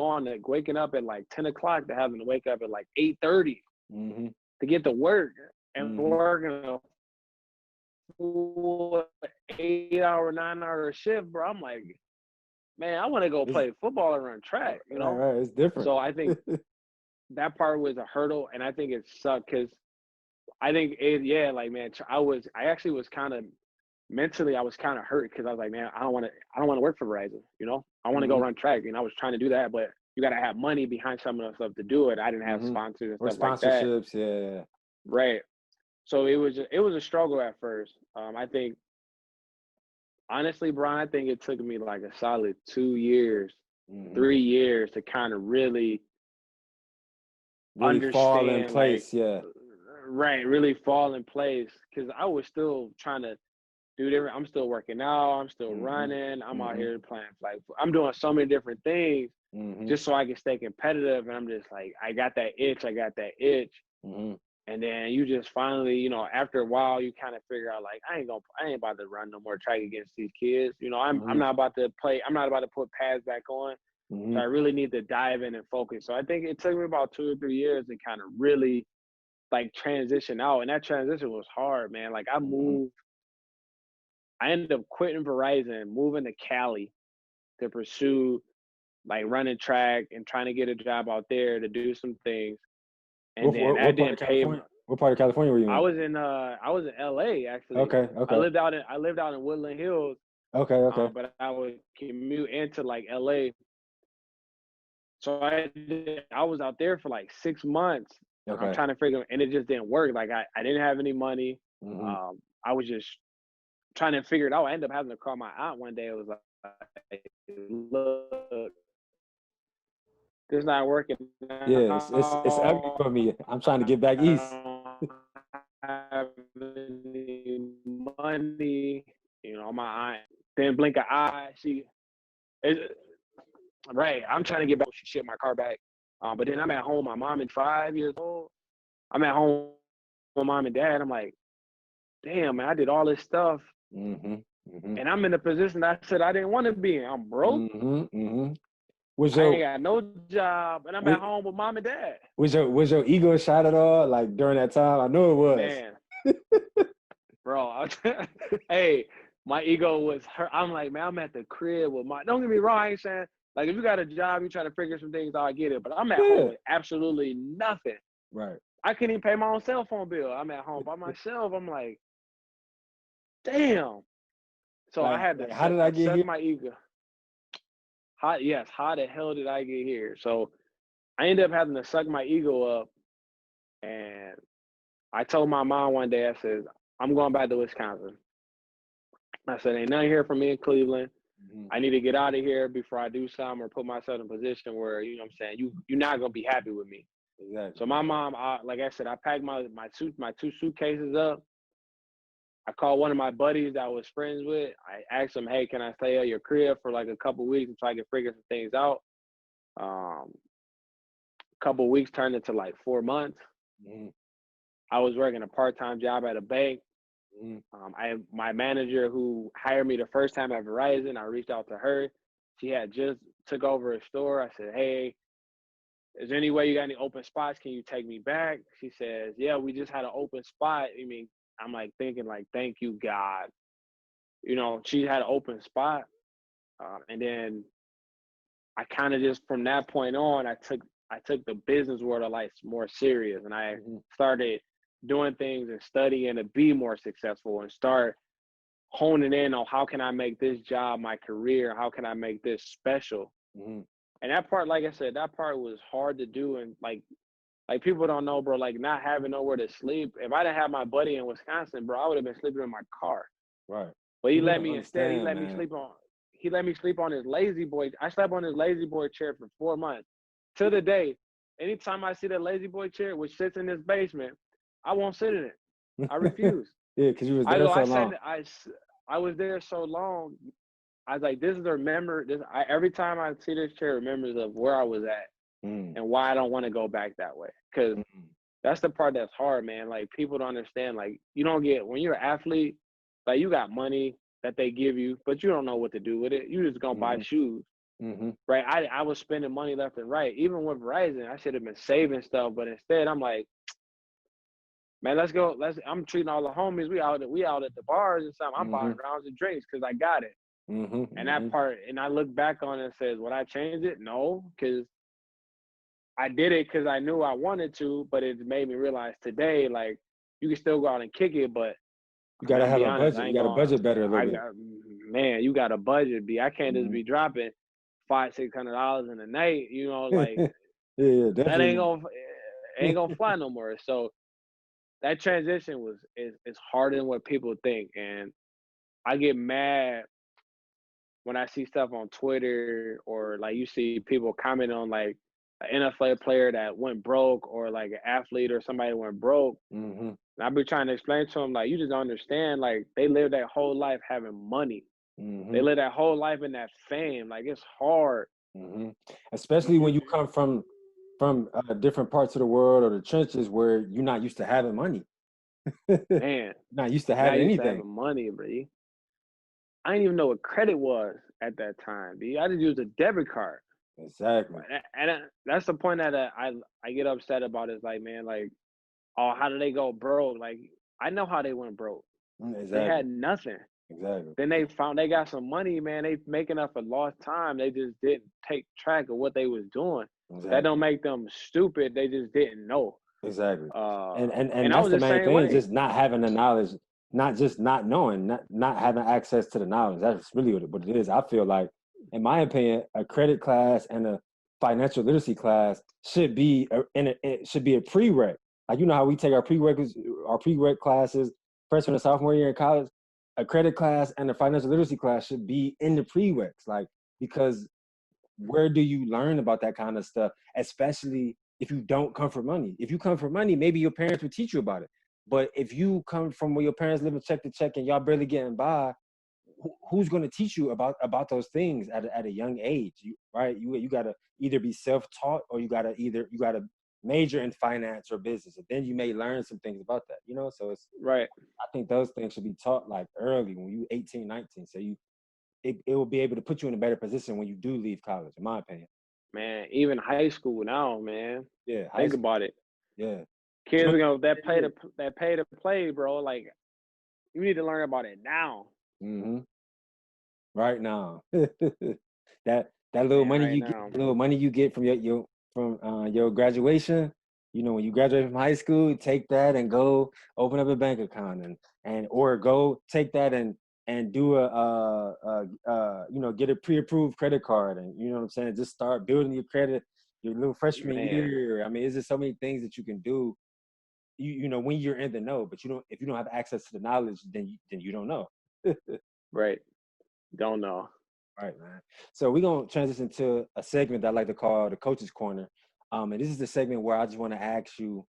waking up at like 10 o'clock to having to wake up at like 8:30 to get to work and working a full 8-hour, 9-hour shift, bro. I'm like, man, I want to go play football and run track, you know? Right. It's different. So I think that part was a hurdle, and I think it sucked because I think like, man, I actually was kind of mentally, I was kind of hurt because I was like, man, I don't want to work for Verizon, you know? I want to go run track, and I was trying to do that, but you got to have money behind some of the stuff to do it. I didn't have sponsors and or stuff like that. sponsorships, yeah. Right. So it was a struggle at first. I think, honestly, Brian, I think it took me like a solid 2 years, 3 years to kind of really understand, fall in place, like, right, really fall in place, because I was still trying to do different. I'm still working out. I'm still running. I'm out here playing like I'm doing so many different things just so I can stay competitive. And I'm just like, I got that itch. And then you just finally, you know, after a while, you kind of figure out like, I ain't about to run no more track against these kids. You know, I'm not about to play. I'm not about to put pads back on. So I really need to dive in and focus. So I think it took me about 2 or 3 years to kind of really like transition out. And that transition was hard, man. Like I ended up quitting Verizon, moving to Cali to pursue like running track and trying to get a job out there to do some things. And then that didn't pay. What part of California were you in? I was in LA actually. Okay. I lived out in Woodland Hills. Okay. But I would commute into like LA. So I was out there for like 6 months. Okay. I'm trying to figure, and it just didn't work. Like I didn't have any money. I was just trying to figure it out. I ended up having to call my aunt one day. It was like, look, this not working. Yes, it's ugly for me. I'm trying to get back east. I don't have any money. You know, my aunt didn't blink an eye. Right. I'm trying to get back. She shipped my car back. But then I'm at home. My mom is 5 years old. I'm at home with mom and dad. I'm like, damn, man, I did all this stuff. And I'm in a position that I said I didn't want to be in. I'm broke. I ain't got no job, and I'm at home with mom and dad. Was your ego shot at all, like during that time? I know it was. Man, bro, hey, my ego was hurt. I'm like, man, I'm at the crib with my. Don't get me wrong, I ain't saying like if you got a job, you trying to figure some things out, I get it. But I'm at home with absolutely nothing. Right. I couldn't even pay my own cell phone bill. I'm at home by myself. I'm like, damn. So I had to. How did I get here? My ego. How the hell did I get here? So I ended up having to suck my ego up. And I told my mom one day, I said, I'm going back to Wisconsin. I said, ain't nothing here for me in Cleveland. I need to get out of here before I do something or put myself in a position where, you know what I'm saying, you're not going to be happy with me. Exactly. So my mom, like I said, I packed my 2 suitcases up. I called one of my buddies that I was friends with. I asked him, hey, can I stay at your crib for like a couple of weeks until I can figure some things out? A couple of weeks turned into like 4 months. I was working a part-time job at a bank. My manager who hired me the first time at Verizon, I reached out to her. She had just took over a store. I said, hey, is there any way you got any open spots? Can you take me back? She says, yeah, we just had an open spot. I mean, I'm like thinking like, thank you, God. You know, she had an open spot. And then I kind of just from that point on, I took the business world of life more serious, and I started doing things and studying to be more successful and start honing in on how can I make this job my career? How can I make this special? Mm-hmm. And that part, like I said, that part was hard to do. And like people don't know, bro, like not having nowhere to sleep. If I didn't have my buddy in Wisconsin, bro, I would have been sleeping in my car. Right. But he People let don't me instead, he let me man. sleep on his lazy boy. I slept on his lazy boy chair for 4 months. To the day, anytime I see that lazy boy chair, which sits in his basement, I won't sit in it. I refuse. Yeah, because you was there so long. I was there so long. I was like, this is a remember. Every time I see this chair, remembers of where I was at and why I don't want to go back that way. Because that's the part that's hard, man. Like people don't understand. Like you don't get when you're an athlete, like you got money that they give you, but you don't know what to do with it. You just gonna buy shoes, right? I was spending money left and right. Even with Verizon, I should have been saving stuff, but instead I'm like, man, let's go. I'm treating all the homies. We out at the bars and stuff. I'm buying rounds of drinks because I got it. And that part, and I look back on it and says, would I change it? No, because I did it because I knew I wanted to, but it made me realize today, like, you can still go out and kick it, but you gotta have a honest, budget. You gotta budget better a little bit. Man, you got a budget. I can't just be dropping $500-$600 in a night. You know, like yeah, definitely. That ain't gonna fly no more. So that transition is harder than what people think, and I get mad when I see stuff on Twitter or like you see people comment on like an NFL player that went broke or like an athlete or somebody went broke. And I be trying to explain to them like you just don't understand. Like they live that whole life having money. They live that whole life in that fame. Like it's hard, especially when you come from different parts of the world or the trenches where you're not used to having money. Man, not used to having anything. Having money, bro. I didn't even know what credit was at that time, B. I just used a debit card. Exactly. And that's the point that I get upset about is like, man, like, oh, how did they go broke? Like, I know how they went broke. Exactly. They had nothing. Exactly. Then they got some money, man. They making up for lost time. They just didn't take track of what they was doing. Exactly. That don't make them stupid. They just didn't know. Exactly. And I that's was the main thing, way. just not having the knowledge, not just not knowing, not having access to the knowledge. That's really what it is. I feel like, in my opinion, a credit class and a financial literacy class should be it should be a prereq. Like you know how we take our prereq classes freshman and sophomore year in college. A credit class and a financial literacy class should be in the prereqs, like because where do you learn about that kind of stuff, especially if you don't come from money? If you come from money, maybe your parents would teach you about it. But if you come from where your parents live in check to check and y'all barely getting by, who's going to teach you about those things at a young age? Right? You got to either be self-taught or you got to major in finance or business, and then you may learn some things about that. You know, so it's right. I think those things should be taught like early when you 18, 19, so it will be able to put you in a better position when you do leave college, in my opinion. Man, even high school now, man. Yeah, think about it. Yeah, kids are gonna that pay to play, bro. Like you need to learn about it now. Right now, that little money you get from your graduation. You know, when you graduate from high school, take that and go open up a bank account or go take that and do get a pre-approved credit card, and you know what I'm saying, just start building your credit your little freshman year. I mean, it's just so many things that you can do. You know when you're in the know, but if you don't have access to the knowledge, then you don't know. Right. Don't know. All right, man. So we're gonna transition to a segment that I like to call the Coach's Corner. And this is the segment where I just want to ask you,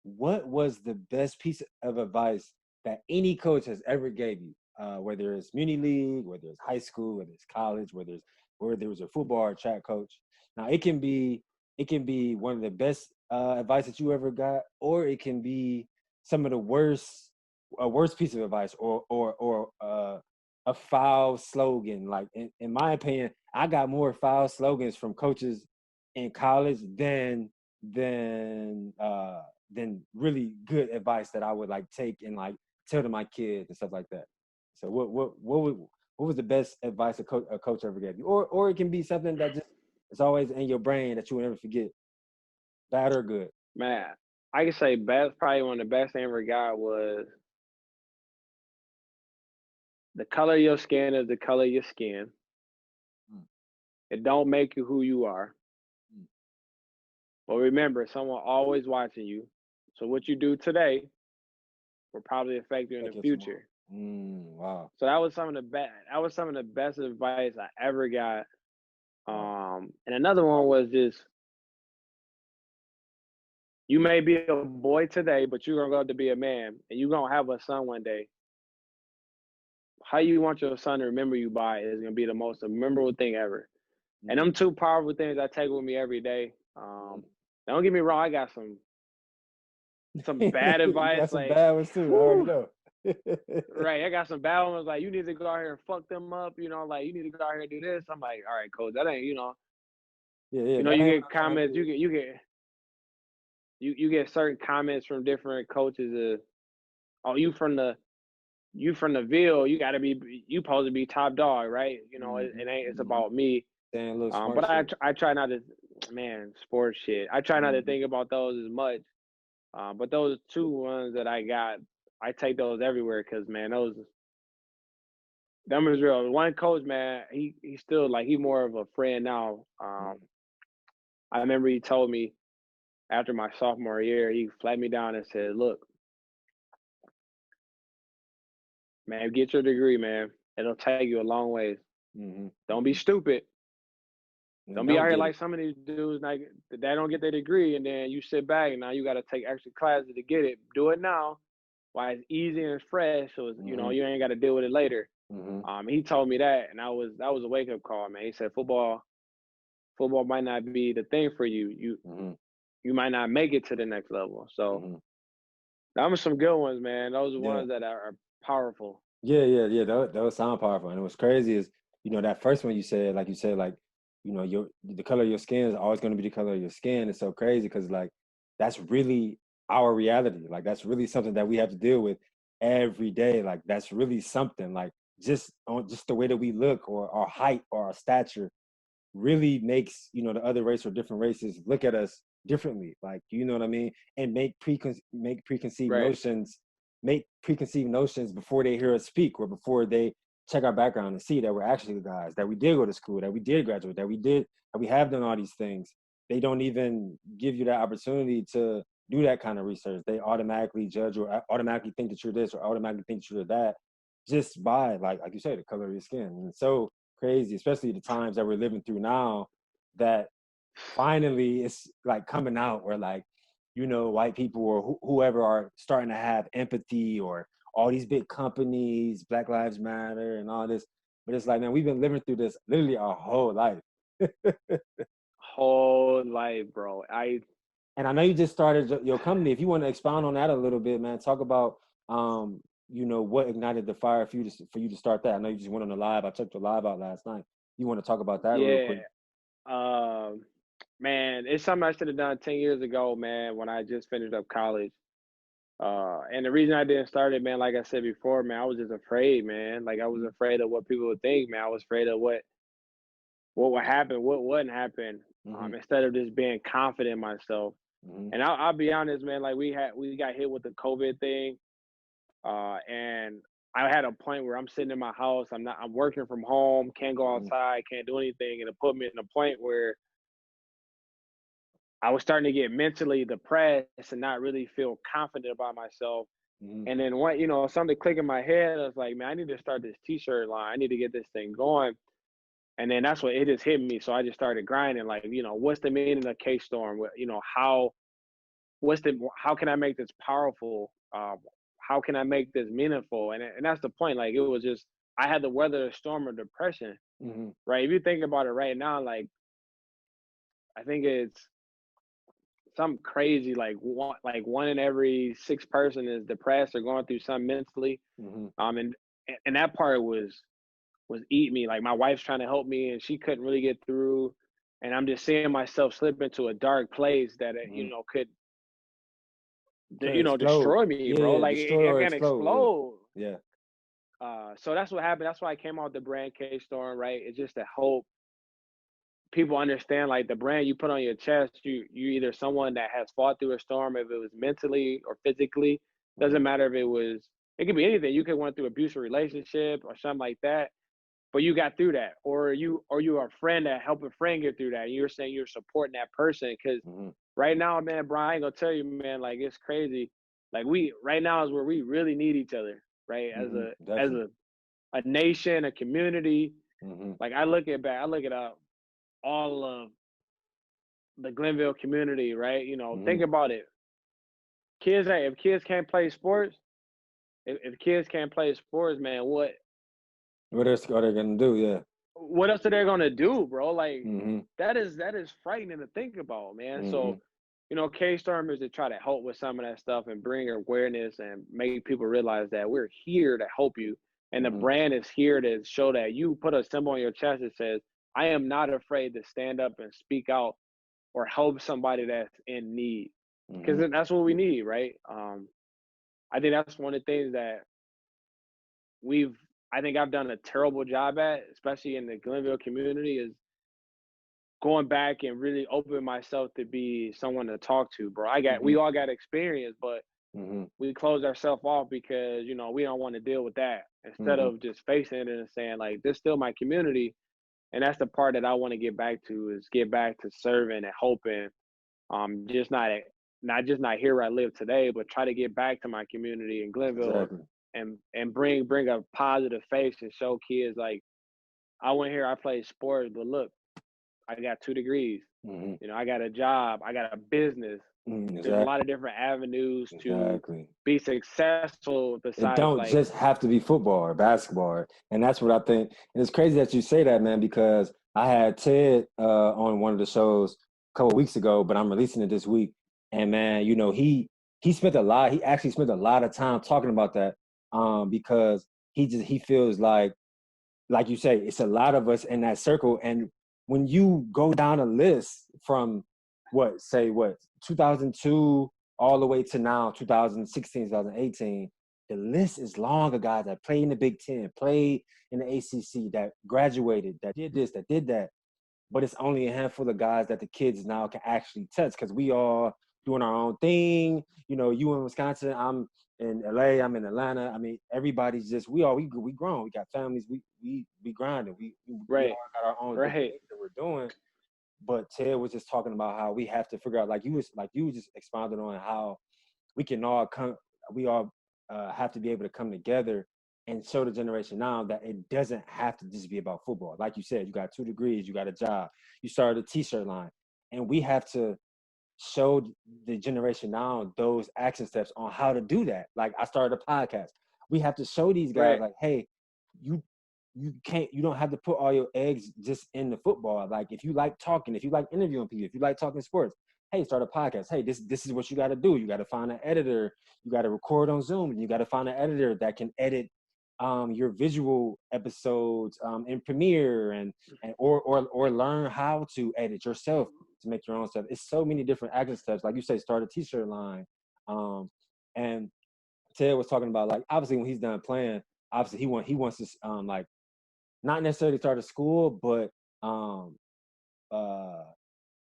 what was the best piece of advice that any coach has ever gave you? Whether it's muni league, whether it's high school, whether it's college, whether it was a football or track coach. Now it can be one of the best advice that you ever got, or it can be some of the worst piece of advice, or a foul slogan. Like in my opinion, I got more foul slogans from coaches in college than really good advice that I would like take and like tell to my kids and stuff like that. So what was the best advice a coach ever gave you? Or it can be something that just it's always in your brain that you will never forget, bad or good. Man, I can say best, probably one of the best I ever got was the color of your skin is the color of your skin. Mm. It don't make you who you are. Mm. But remember, someone always watching you. So what you do today will probably affect you in Like the your tomorrow. future. Wow. So that was some of the best. That was some of the best advice I ever got. And another one was just, you may be a boy today, but you're gonna grow up to be a man, and you're gonna have a son one day. How you want your son to remember you by is gonna be the most memorable thing ever. And them two powerful things I take with me every day. Don't get me wrong, I got some bad You advice. got some Like, bad ones too. I already know. right, I got some bad ones. Like, you need to go out here and fuck them up. You know, like you need to go out here and do this. I'm like, all right, coach, that ain't. Yeah. You get comments. You get certain comments from different coaches. Oh, you from the Ville, you gotta be, you supposed to be top dog, right? It ain't. It's about me. Saying a little smart But shit. I try not to, man, sports shit. I try not to think about those as much. But those two ones that I got, I take those everywhere because, man, them is real. One coach, man, he still like, he more of a friend now. I remember he told me after my sophomore year, he flagged me down and said, "Look, man, get your degree, man. It'll take you a long ways. Don't be stupid. Don't be out here like some of these dudes like they don't get their degree and then you sit back and now you got to take extra classes to get it. Do it now, while it's easy and fresh, so it's, you ain't got to deal with it later." He told me that, and that was a wake up call, man. He said football might not be the thing for you. You might not make it to the next level. So that was some good ones, man. Those are ones that are powerful. Yeah. Those sound powerful. And what's crazy is, that first one you said, like the color of your skin is always going to be the color of your skin. It's so crazy because like that's really our reality. Like that's really something that we have to deal with every day. Like that's really something. Like just the way that we look or our height or our stature really makes the other race or different races look at us differently, like you know what I mean, and Right. make preconceived notions before they hear us speak or before they check our background and see that we're actually the guys, that we did go to school, that we did graduate, that we have done all these things. They don't even give you that opportunity to do that kind of research. They automatically judge or automatically think that you're this or automatically think that you're that just by like you say, the color of your skin. And so crazy, especially the times that we're living through now, that finally it's like coming out where like, white people or whoever are starting to have empathy, or all these big companies, Black Lives Matter and all this. But it's like, man, we've been living through this literally our whole life. Whole life, bro. And I know you just started your company. If you want to expound on that a little bit, man, talk about what ignited the fire for you to start that. I know you just went on the live. I checked the live out last night. You want to talk about that real quick? Yeah. Man, it's something I should have done 10 years ago, man, when I just finished up college. And the reason I didn't start it, man, like I said before, man, I was just afraid, man. Like I was afraid of what people would think, man. I was afraid of what would happen, what wouldn't happen. Instead of just being confident in myself. And I'll be honest, man, like we got hit with the COVID thing. And I had a point where I'm sitting in my house, I'm working from home, can't go outside, can't do anything. And it put me in a point where I was starting to get mentally depressed and not really feel confident about myself. And then something clicked in my head. I was like, man, I need to start this t-shirt line. I need to get this thing going. And then that's what it just hit me. So I just started grinding, like, what's the meaning of K-Storm? How can I make this powerful? How can I make this meaningful? And that's the point. Like, it was just, I had to weather the storm of depression, right? If you think about it right now, like, I think it's something crazy. Like one in every 6 person is depressed or going through something mentally. And that part was eating me. Like my wife's trying to help me and she couldn't really get through. and I'm just seeing myself slip into a dark place that Mm-hmm. could Can explode. destroy me, bro. Yeah, Like destroy it or can explode. explode. Yeah. So that's what happened. That's why I came out with the brand K Storm, right? It's just to help people understand, like, the brand you put on your chest, you either someone that has fought through a storm, if it was mentally or physically. Doesn't matter if it could be anything. You could went through abusive relationship or something like that, but you got through that, or you are a friend that helped a friend get through that. And you're saying you're supporting that person because Mm-hmm. right now, man, Brian, I ain't gonna tell you, man, like, it's crazy. Like, we right now is where we really need each other, right? As Mm-hmm. as Definitely. a nation, a community. Mm-hmm. Like, I look at all of the Glenville community, right? Mm-hmm. Think about it. If kids can't play sports, if kids can't play sports, man, What else are they gonna do? Yeah. what else are they gonna do, bro? Like, Mm-hmm. that is frightening to think about, man. Mm-hmm. So, K Storm is to try to help with some of that stuff and bring awareness and make people realize that we're here to help you. And the Mm-hmm. brand is here to show that you put a symbol on your chest that says, I am not afraid to stand up and speak out or help somebody that's in need. Because Mm-hmm. that's what we need, right? I think that's one of the things that we've I think I've done a terrible job at, especially in the Glenville community, is going back and really open myself to be someone to talk to, bro. We all got experience, but Mm-hmm. we close ourselves off because we don't want to deal with that. Instead Mm-hmm. of just facing it and saying, like, this is still my community. And that's the part that I want to get back to, is get back to serving and hoping. Just not here where I live today, but try to get back to my community in Glenville Exactly. and bring a positive face and show kids, like, I went here, I played sports, but look, I got 2 degrees. Mm-hmm. I got a job, I got a business. Mm-hmm. There's a lot Exactly. of different avenues to Exactly. be successful It besides, don't like, just have to be football or basketball. And that's what I think. And it's crazy that you say that, man, because I had Ted on one of the shows a couple of weeks ago, but I'm releasing it this week. And man, he actually spent a lot of time talking about that because he feels like you say, it's a lot of us in that circle. And when you go down a list from 2002 all the way to now, 2016, 2018, the list is long of guys that played in the Big Ten, played in the ACC, that graduated, that did this, that did that. But it's only a handful of guys that the kids now can actually touch because we all doing our own thing. You in Wisconsin, I'm in LA, I'm in Atlanta. I mean, everybody's just we grown. We got families. We grinding. We right, all got our own different right, things that we're doing. But Ted was just talking about how we have to figure out, like you just expounded on how we all have to be able to come together and show the generation now that it doesn't have to just be about football. Like you said, you got 2 degrees, you got a job, you started a t-shirt line, and we have to show the generation now those action steps on how to do that. Like, I started a podcast. We have to show these guys, right, like, hey, you don't have to put all your eggs just in the football. Like, if you like talking, if you like interviewing people, if you like talking sports, hey, start a podcast. Hey, this is what you got to do. You got to find an editor. You got to record on Zoom, and you got to find an editor that can edit your visual episodes in Premiere or learn how to edit yourself to make your own stuff. It's so many different action steps. Like you say, start a t-shirt line. And Ted was talking about, like, obviously when he's done playing, obviously he wants to like, not necessarily start a school, but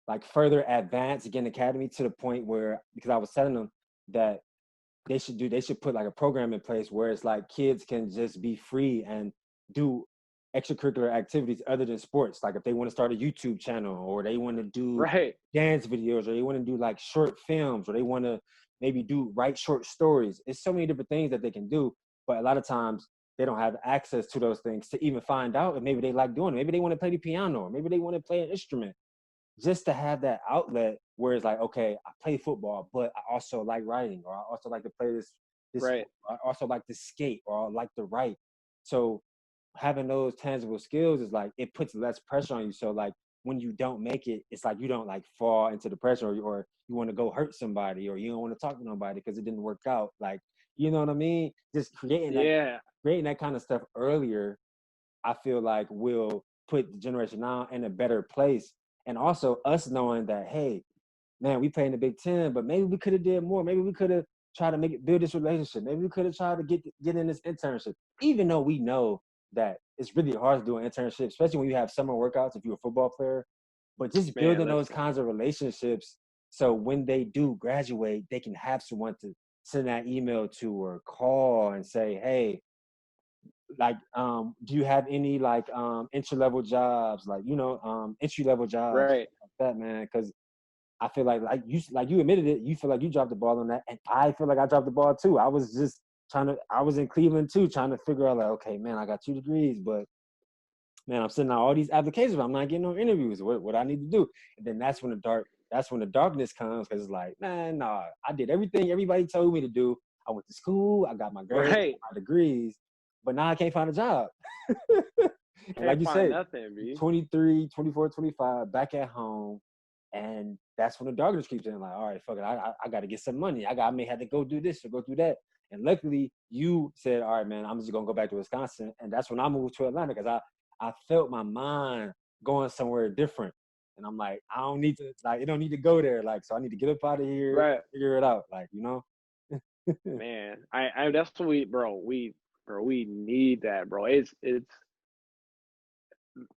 like further advance again academy to the point where, because I was telling them that they should put like a program in place where it's like kids can just be free and do extracurricular activities other than sports. Like, if they want to start a YouTube channel, or they want to do right, dance videos, or they want to do like short films, or they want to maybe write short stories. It's so many different things that they can do, but a lot of times they don't have access to those things to even find out if maybe they like doing it. Maybe they want to play the piano, or maybe they want to play an instrument. Just to have that outlet where it's like, okay, I play football, but I also like writing, or I also like to play this right. I also like to skate, or I like to write. So having those tangible skills is like, it puts less pressure on you. So like, when you don't make it, it's like you don't like fall into the pressure, or you want to go hurt somebody, or you don't want to talk to nobody because it didn't work out. Like, you know what I mean? Just Yeah, creating that kind of stuff earlier, I feel like will put the generation now in a better place. And also us knowing that, hey, man, we played in the Big Ten, but maybe we could have did more. Maybe we could have tried to build this relationship. Maybe we could have tried to get in this internship, even though we know that it's really hard to do an internship, especially when you have summer workouts if you're a football player. But just building those kinds of relationships, so when they do graduate, they can have someone to send that email to or call and say, hey, like, do you have any like entry-level jobs, like, entry-level jobs Right. like that, man? Because I feel like you admitted it, you feel like you dropped the ball on that, and I feel like I dropped the ball too. I was just I was in Cleveland too, trying to figure out like, okay, man, I got 2 degrees, but man, I'm sending out all these applications, but I'm not getting no interviews. What I need to do? And then that's when the darkness comes, because it's like, man, nah, I did everything everybody told me to do. I went to school, I got my grades, Right. my degrees, but now I can't find a job. And like Can't you find said, nothing, B. 23, 24, 25, back at home. And that's when the darkness creeps in. Like, all right, fuck it, I got to get some money. I may have to go do this or go do that. And luckily, you said, all right, man, I'm just going to go back to Wisconsin. And that's when I moved to Atlanta, because I felt my mind going somewhere different. And I'm like, I don't need to, like, it don't need to go there. Like, so I need to get up out of here, Right. figure it out. Like, Man, I that's what we need that, bro. It's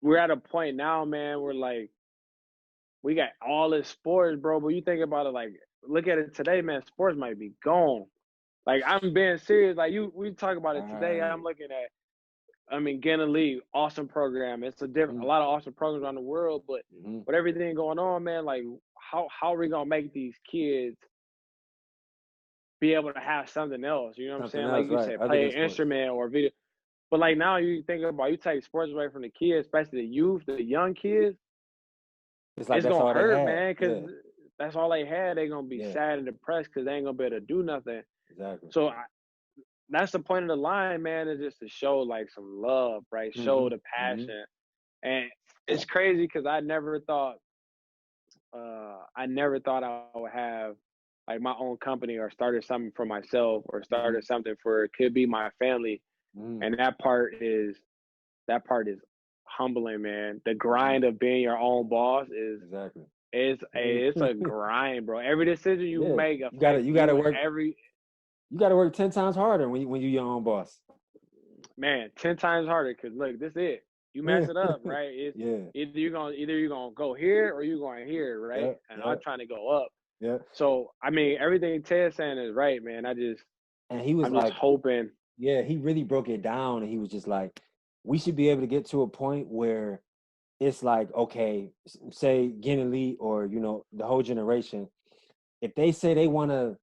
we're at a point now, man, where like we got all this sports, bro. But you think about it, like, look at it today, man. Sports might be gone. Like, I'm being serious. Like, we talk about it today. Right. I'm looking at, Gannett League, awesome program. It's a lot of awesome programs around the world, but with everything going on, man, like, how are we gonna make these kids be able to have something else? You know what I'm saying? Like you right. said, Other play than an sports. instrument or video. But like now you think about, you take sports away from the kids, especially the youth, the young kids. It's like It's that's gonna all they hurt, had. man, because Yeah, that's all they had. They're gonna be yeah, sad and depressed because they ain't gonna be able to do nothing. exactly. So that's the point of the line, man, is just to show like some love, right? Show the passion. And it's crazy because I never thought I would have like my own company or started something for myself or started something for, it could be my family. And that part is humbling, man. The grind of being your own boss is Exactly. it's a grind, bro. Every decision you Yeah, make you gotta affects work. every, You gotta work 10 times harder when you're your own boss. man, 10 times harder. Cause look, this is it. You mess it up, right? It's Yeah. either you're gonna go here or you're going here, right? Yep, And I'm trying to go up. Yeah. So I mean, everything Ted's saying is right, man. And he was I'm like, just hoping. yeah, he really broke it down, and he was just like, we should be able to get to a point where it's like, okay, say Guinea Lee or the whole generation, if they say they want to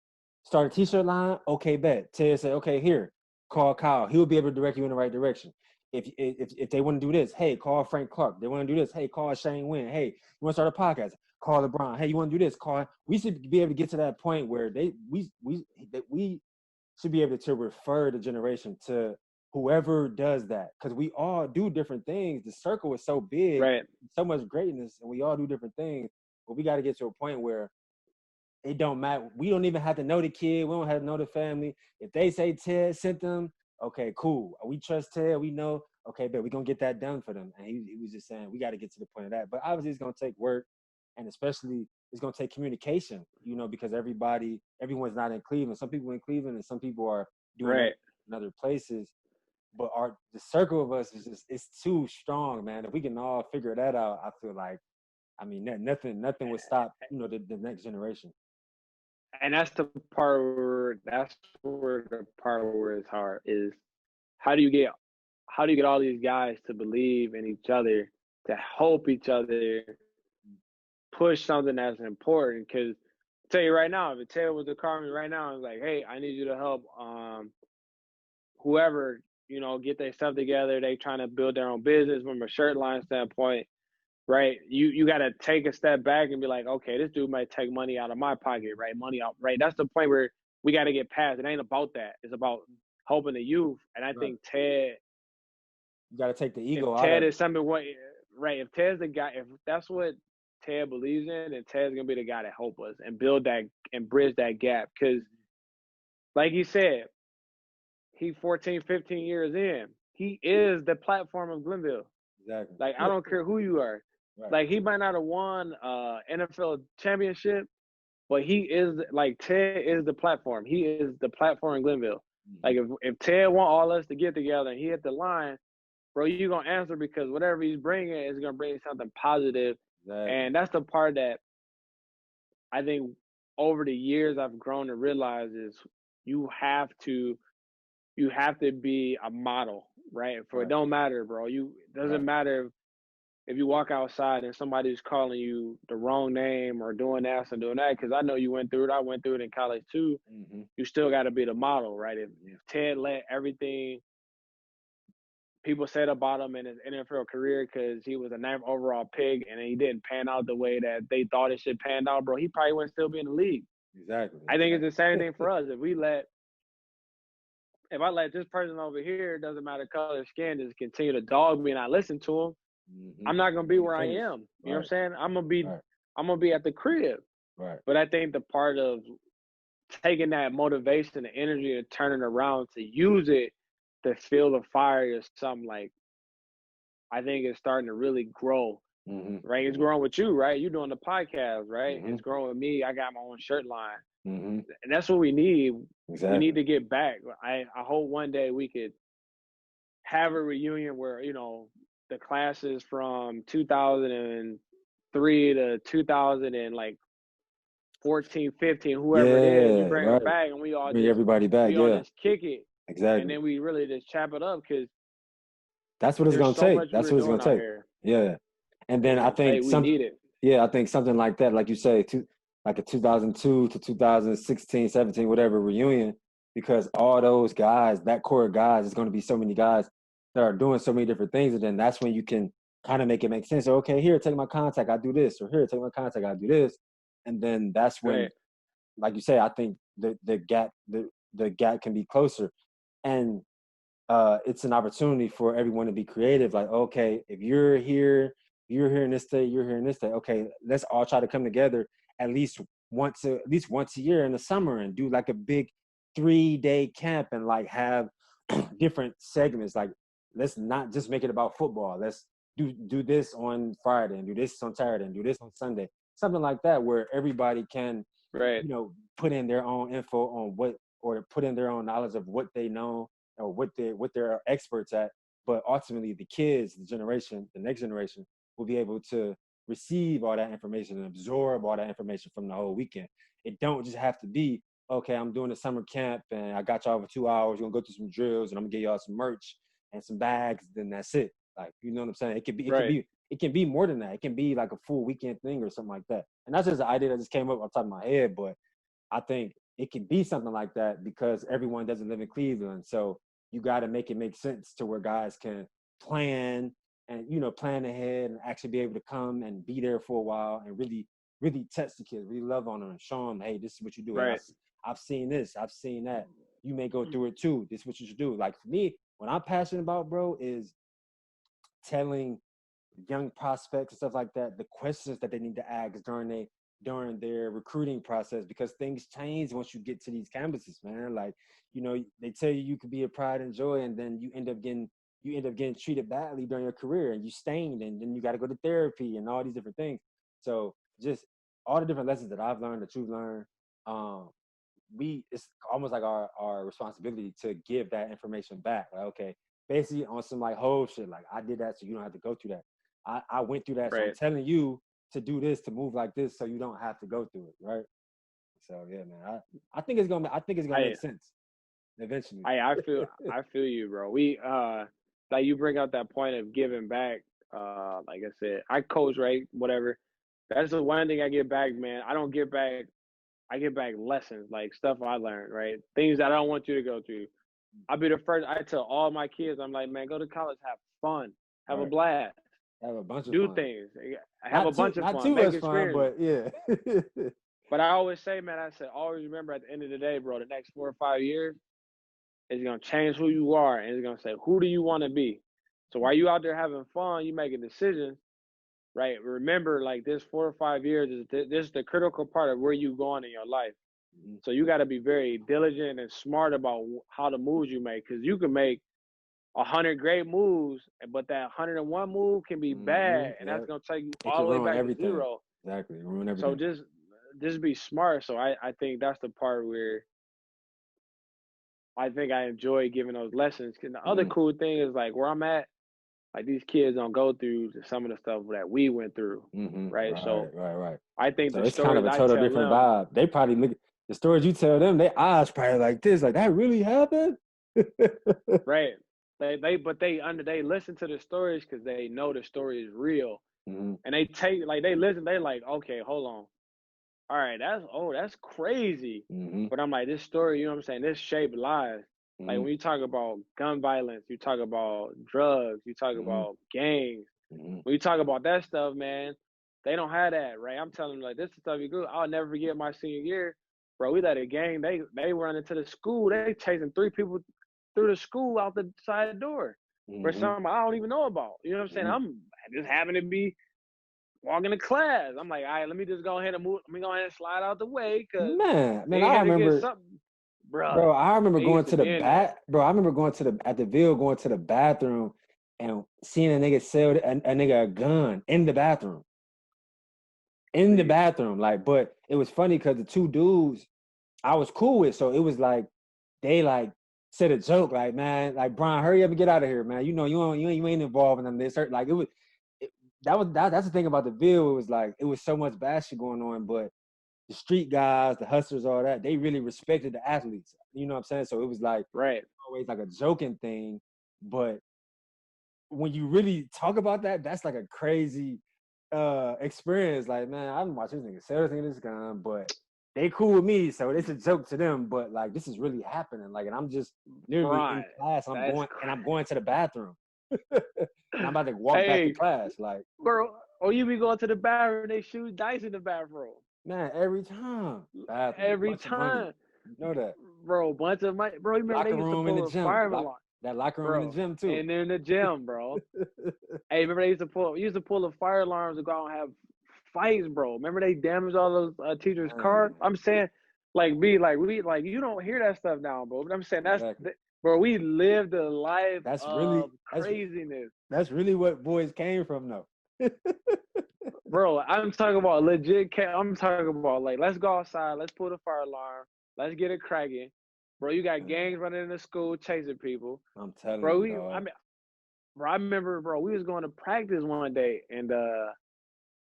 start a t-shirt line, okay, bet. Ted say, okay, here, call Kyle. He'll be able to direct you in the right direction. If they want to do this, hey, call Frank Clark. They want to do this, hey, call Shane Wynn. Hey, you want to start a podcast? Call LeBron. Hey, you want to do this? Call. We should be able to get to that point where we should be able to refer the generation to whoever does that, because we all do different things. The circle is so big, Right. so much greatness, and we all do different things. But we got to get to a point where it don't matter. We don't even have to know the kid. We don't have to know the family. If they say Ted sent them, okay, cool. We trust Ted. We know, okay, but we're going to get that done for them. And he was just saying, we got to get to the point of that. But obviously it's going to take work, and especially it's going to take communication, because everyone's not in Cleveland. Some people in Cleveland and some people are doing it in other places. But the circle of us it's too strong, man. If we can all figure that out, I feel like, I mean, nothing would stop, the next generation. And that's the part where it's hard is how do you get all these guys to believe in each other, to help each other push something that's important? Because tell you right now, if Ted was to call me right now and was like, hey, I need you to help whoever, get their stuff together, they trying to build their own business from a shirt line standpoint, right? You got to take a step back and be like, okay, this dude might take money out of my pocket, right? Money out, right? That's the point where we got to get past. It ain't about that. It's about helping the youth. And I think Ted, you got to take the ego if out Ted of is something, right? If Ted's the guy, if that's what Ted believes in, then Ted's gonna be the guy to help us and build that and bridge that gap. Because, like you said, he 14, 15 years in. He is the platform of Glenville. Exactly. Like, I don't care who you are. Right. Like he might not have won NFL championship, but he is like Ted is the platform. He is the platform in Glenville. Like if Ted want all us to get together and he hit the line, bro, you gonna answer because whatever he's bringing is gonna bring something positive. Exactly. And that's the part that I think over the years I've grown to realize is you have to be a model, right? For it don't matter, bro. It doesn't matter if you walk outside and somebody's calling you the wrong name or doing that and doing that, because I know you went through it. I went through it in college too. You still got to be the model, right? If Ted let everything people said about him in his NFL career because he was a 9th overall pick and he didn't pan out the way that they thought it should pan out, bro, he probably wouldn't still be in the league. Exactly. I think it's the same thing for us. If I let this person over here, doesn't matter color of skin, just continue to dog me and I listen to him, I'm not gonna be where I am. You know what I'm saying? I'm gonna be at the crib. Right. But I think the part of taking that motivation and energy and turning around to use it to feel the fire is something like I think it's starting to really grow. Right? It's growing with you, right? You're doing the podcast, right? It's growing with me. I got my own shirt line. And that's what we need. Exactly. We need to get back. I hope one day we could have a reunion where, you know, the classes from 2003 to 2014, 15, whoever it is, you bring them back and we all bring everybody back. Just kick it. Exactly. And then we really just chop it up because that's what it's going to take. That's what it's going to take. Yeah. And then I think I think something like that, like you say, like a 2002 to 2016, 17, whatever reunion, because all those guys, that core of guys, is going to be so many guys that are doing so many different things. And then that's when you can kind of make it make sense. So, okay, here, take my contact, I do this, or here, take my contact, I do this. And then that's when, like you say, I think the gap can be closer. And it's an opportunity for everyone to be creative. Like, okay, if you're here in this state, you're here in this state. Okay, let's all try to come together at least once a year in the summer and do like a big 3-day camp and like have different segments. Like, let's not just make it about football. Let's do this on Friday and do this on Saturday and do this on Sunday. Something like that where everybody can, you know, put in their own info on or put in their own knowledge of what they know or what they're experts at. But ultimately the kids, the next generation will be able to receive all that information and absorb all that information from the whole weekend. It don't just have to be, okay, I'm doing a summer camp and I got y'all for 2 hours. We're gonna go through some drills and I'm gonna get y'all some merch and some bags. Then that's it. Like, you know what I'm saying? It can be more than that. It can be like a full weekend thing or something like that. And that's just an idea that just came up on top of my head. But I think it can be something like that because everyone doesn't live in Cleveland. So you got to make it make sense to where guys can plan and, you know, plan ahead and actually be able to come and be there for a while and really, really test the kids, really love on them and show them, hey, this is what you do. Right. I've seen this. I've seen that. You may go through it too. This is what you should do. Like for me, what I'm passionate about, bro, is telling young prospects and stuff like that the questions that they need to ask during their recruiting process, because things change once you get to these campuses, man. Like, you know, they tell you could be a pride and joy, and then you end up getting treated badly during your career, and you stained, and then you got to go to therapy and all these different things. So just all the different lessons that I've learned, that you've learned, it's almost like our responsibility to give that information back. Like, okay, basically on some like whole shit, like I did that so you don't have to go through that. I went through that, so I'm telling you to do this, to move like this, so you don't have to go through it, right? So yeah, man, I think it's gonna make sense eventually. I feel you, bro. We like you bring out that point of giving back. Like I said, I coach, right? Whatever. That's the one thing I get back, man. I don't get back. I get back lessons, like stuff I learned, right? Things that I don't want you to go through. I'll be the first. I tell all my kids, I'm like, man, go to college, have fun, have a blast. Have a bunch of do fun. things. Have a bunch of fun. Not too much fun, but yeah. But I always say, man, always remember at the end of the day, bro, the next 4 or 5 years is going to change who you are, and it's going to say, who do you want to be? So while you out there having fun, you making decisions, right? Remember, like this 4 or 5 years is the critical part of where you going in your life. So you got to be very diligent and smart about how the moves you make, because you can make 100 great moves, but that 101 move can be bad, and that's Yep. gonna take you It all can the way ruin back to everything. zero. Exactly. Ruin So everything. just be smart. So I think that's the part where I think I enjoy giving those lessons. Cause the other cool thing is like where I'm at, like these kids don't go through some of the stuff that we went through, right? So Right. I think So the it's kind of stories a I total tell different them, vibe. They probably look the stories you tell them, their eyes probably like this, like that really happened. right? They listen to the stories because they know the story is real, and they take like they listen. They like, okay, hold on, all right, that's crazy. But I'm like, this story, you know what I'm saying? This shaped lives. Like when you talk about gun violence, you talk about drugs, you talk about gangs. When you talk about that stuff, man, they don't have that, right? I'm telling them like this is stuff you do. I'll never forget my senior year, bro. We let a gang. They run into the school. They chasing 3 people through the school out the side door for something I don't even know about. You know what I'm saying? I'm just having to be walking to class. I'm like, all right, let me just go ahead and move. Let me go ahead and slide out the way because Man, they I had to get remember, something, bruh. bro. I remember They going used to to the be in there. bro. I remember going to the at the Ville, going to the bathroom and seeing a nigga sell a nigga a gun in the bathroom. In the See, bathroom, like, but it was funny because the 2 dudes I was cool with, so it was like they like said a joke, like, man, like Brian, hurry up and get out of here, man. You know, you ain't involved in this. Like it was, that's the thing about the Ville. It was like it was so much bad shit going on, but the street guys, the hustlers, all that, they really respected the athletes. You know what I'm saying? So it was like right. always like a joking thing, but when you really talk about that, that's like a crazy experience. Like, man, I didn't watch this nigga sell this gun, but they cool with me, so it's a joke to them. But like, this is really happening. Like, and I'm just literally in Brian, class. that's I'm going to the bathroom, and I'm about to walk back to hey, class. Like, bro. Or you be going to the bathroom, they shoot dice in the bathroom. man, every time bathroom, Every bunch of money. time. You know that Bro, bunch of money. Bro, you remember they locker used to room in the pull a gym, fireman alarm, that locker room in the bro. gym too. And they're in the gym, bro. Hey, remember they used to pull the fire alarms to go out and have fights, bro. Remember they damaged all those teachers' cars? I'm saying, like, you don't hear that stuff now, bro. But I'm saying Exactly. bro, we lived a life That's of really craziness. that's really what boys came from, though. Bro, I'm talking about legit. I'm talking about like, let's go outside, let's pull the fire alarm, let's get it cracking. Bro, you got gangs running in the school chasing people. I'm telling Bro, you, dog. I remember, bro, we was going to practice one day, and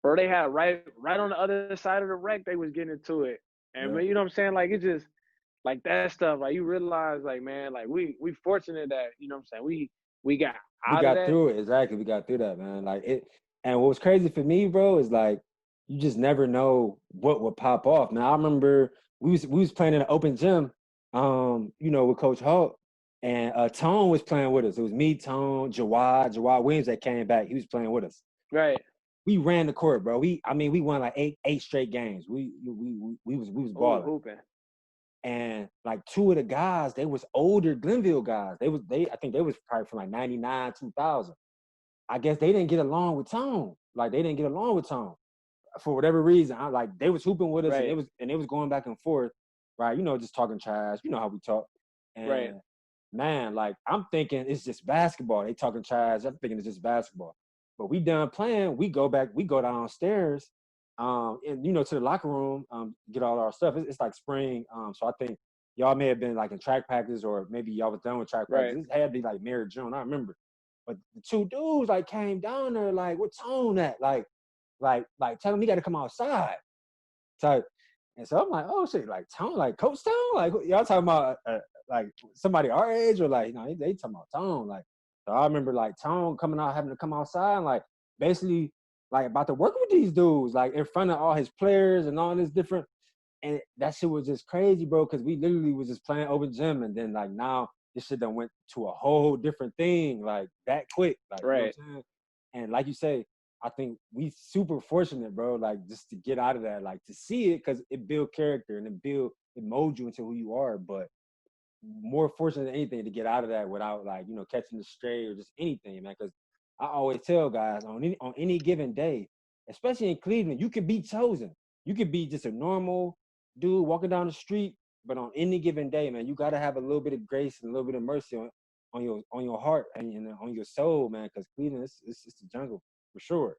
bro, they had right on the other side of the wreck, they was getting into it, and Yeah. you know what I'm saying? Like it just like that stuff. Like you realize, like man, like we fortunate that you know what I'm saying. We got We out of got that. through it. Exactly. We got through that, man. Like it. And what was crazy for me, bro, is like you just never know what would pop off. Man, I remember we was playing in an open gym, with Coach Hulk, and Tone was playing with us. It was me, Tone, Jawad Williams that came back. He was playing with us. Right. We ran the court, bro. We won like eight straight games. We was Ooh, balling. hooping. And like 2 of the guys, they was older Glenville guys. I think they was probably from like 99, 2000. I guess they didn't get along with Tone. Like they didn't get along with Tone for whatever reason. Like they was hooping with us, Right. and it was going back and forth, right? Just talking trash. You know how we talk. Right. And man, like I'm thinking it's just basketball. They talking trash. I'm thinking it's just basketball. But we done playing. We go downstairs, and to the locker room, get all our stuff. It's like spring, so I think y'all may have been like in track practice, or maybe y'all was done with track practice. Right. It had to be like May or June. I remember. But the 2 dudes like came down there like, what Tone at? Like tell him he got to come outside. So and so I'm like, oh shit, like Tone, like Coach Tone, like y'all talking about like somebody our age, or like they talking about Tone. Like so I remember like Tone coming out, having to come outside and like basically like about to work with these dudes, like in front of all his players and all this different. And that shit was just crazy, bro, because we literally was just playing open gym, and then like now this shit done went to a whole different thing, like that quick. Like you know what I'm saying? And like you say, I think we super fortunate, bro, like just to get out of that, like to see it, because it build character and it molds you into who you are. But more fortunate than anything to get out of that without like, catching the stray or just anything, man. Because I always tell guys on any given day, especially in Cleveland, you can be chosen. You could be just a normal dude walking down the street, but on any given day, man, you got to have a little bit of grace and a little bit of mercy on your heart and on your soul, man. Because Cleveland, it's the jungle for sure.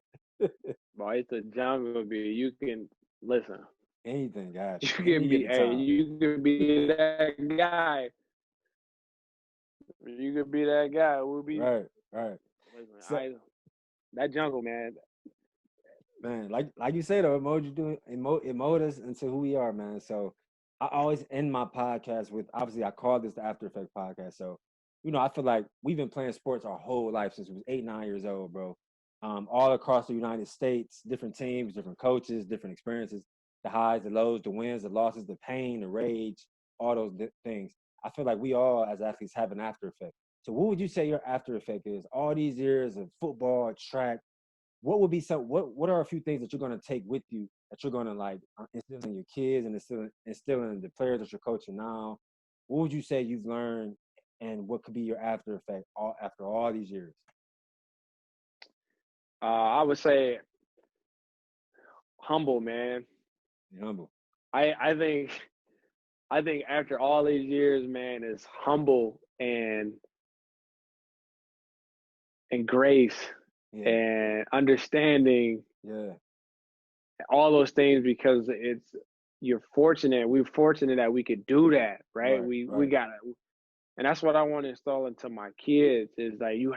Boy, it's the jungle, B. You can listen. Anything, guys. You Any can of be, the hey, time. you can be that guy. You could be that guy. We'll be. Right. Listen, So, that jungle, man. man, like you say though, it mold us into who we are, man. So I always end my podcast with, obviously I call this the After Effect podcast. So, I feel like we've been playing sports our whole life since we was 8, 9 years old, bro. All across the United States, different teams, different coaches, different experiences, the highs, the lows, the wins, the losses, the pain, the rage, all those things. I feel like we all as athletes have an after effect. So what would you say your after effect is? All these years of football, track, what would be what are a few things that you're going to take with you that you're going to like instill in your kids and instill in the players that you're coaching now? What would you say you've learned, and what could be your after effect after all these years? I would say humble, man. Be humble. I think after all these years, man, is humble and grace Yeah. and understanding Yeah. all those things, because we're fortunate that we could do that, right? Right, We right. gotta, and that's what I want to install into my kids is like you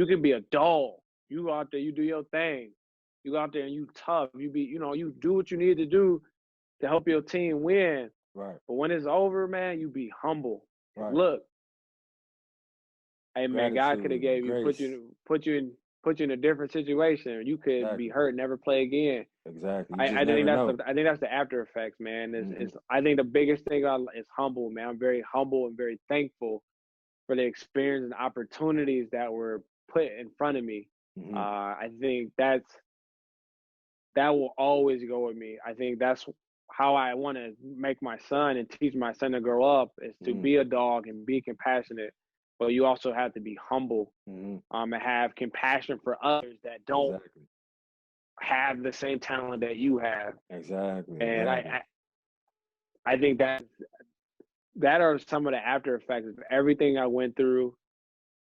can be a dog. You go out there, you do your thing. You go out there and you tough. You do what you need to do to help your team win. Right. But when it's over, man, you be humble. Right. Look, hey man, God could have Gratitude, gave you grace. put you in a different situation. You could Exactly. be hurt, never play again. Exactly. You just I think never know. I think that's the after effects, man. Mhm. I think the biggest thing is humble, man. I'm very humble and very thankful for the experience and opportunities that were put in front of me. Mhm. I think that will always go with me. I think that's how I want to make my son and teach my son to grow up is to Mhm. be a dog and be compassionate, but you also have to be humble, Mhm. and have compassion for others that don't Exactly. have the same talent that you have. Exactly. And Exactly. I think that are some of the after effects of everything I went through,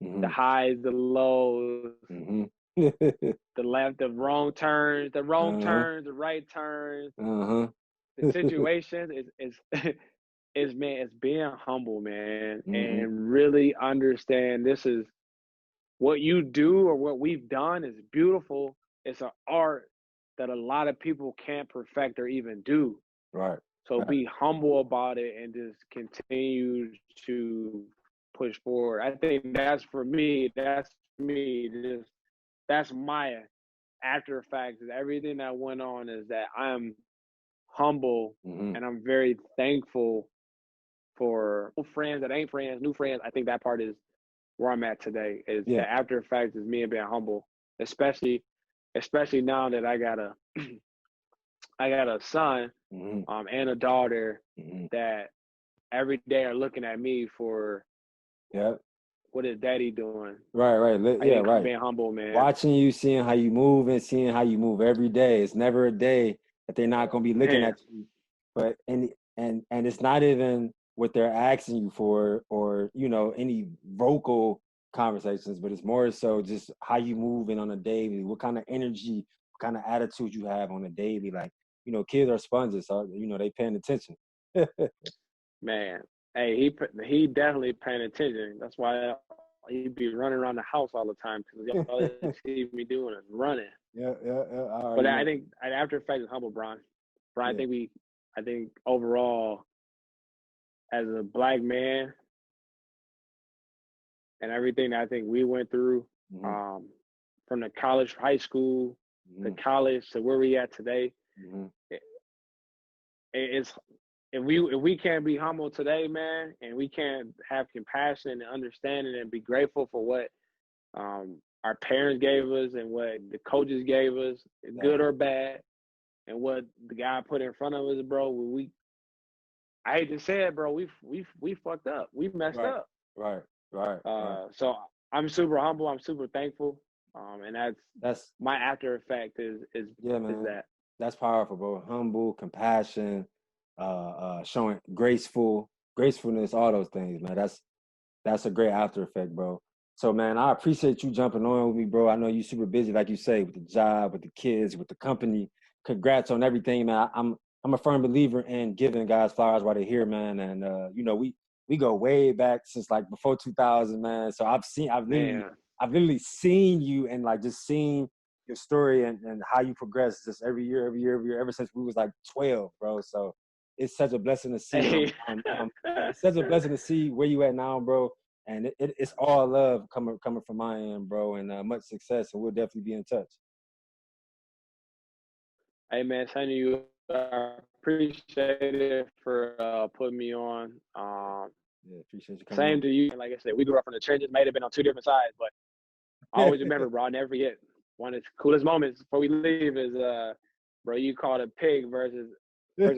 the Mhm. highs, the lows, Mhm. the left, the wrong turns, the Uh-huh. the right turns, Uh-huh. the situations is is man, it's being humble, man, Mhm. and really understand this is what you do or what we've done is beautiful. It's an art that a lot of people can't perfect or even do. Right. So Right. be humble about it and just continue to push forward. I think that's for me. That's me. That's my after effects. Everything that went on is that I'm humble Mhm. and I'm very thankful for friends that ain't friends, new friends. I think that part is where I'm at today. Is the Yeah. after effects is me being humble, especially now that I got a I got a son Mhm. and a daughter Mhm. that every day are looking at me for Yeah. what is daddy doing. Right. I Yeah, think right. being humble, man. Watching you, seeing how you move and seeing how you move every day. It's never a day that they're not gonna be looking Man, at you. But and it's not even what they're asking you for or any vocal conversations, but it's more so just how you moving on a daily, what kind of energy, what kind of attitude you have on a daily. Like, kids are sponges, so they paying attention. man. Hey, he definitely paying attention. That's why he be running around the house all the time because all they see me doing is running. Yeah. I But already I know. think after effect is humble, Brian. Brian, Yeah. I think overall as a black man and everything that I think we went through, Hmm. um, from the college, high school, to Hmm. college to where we at today, Hmm. it, it's if we can't be humble today, man, and we can't have compassion and understanding and be grateful for what our parents gave us and what the coaches gave us, good Exactly. or bad, and what the guy put in front of us, bro. I hate to say it, bro. We fucked up. We messed Right. up. Right. So I'm super humble. I'm super thankful. And That's my after effect Yeah, is man. that. That's powerful, bro. Humble, compassion, showing gracefulness, all those things, man. That's a great after effect, bro. So, man, I appreciate you jumping on with me, bro. I know you're super busy, like you say, with the job, with the kids, with the company. Congrats on everything, man. I'm a firm believer in giving guys flowers while they're here, man. And you know, we go way back since like before 2000, man. So Man, I've literally seen you and like just seen your story and how you progress just every year, ever since we was like 12, bro. So it's such a blessing to see. hey. It's such a blessing to see where you at now, bro. And it's all love coming from my end, bro. And much success. And we'll definitely be in touch. Hey man, same to you. I appreciate it for putting me on. Yeah, appreciate you coming Same on. to you. Like I said, we grew up from the trenches. May have been on two different sides, but I always remember, bro. I never forget. One of the coolest moments before we leave is, bro, you called a pig versus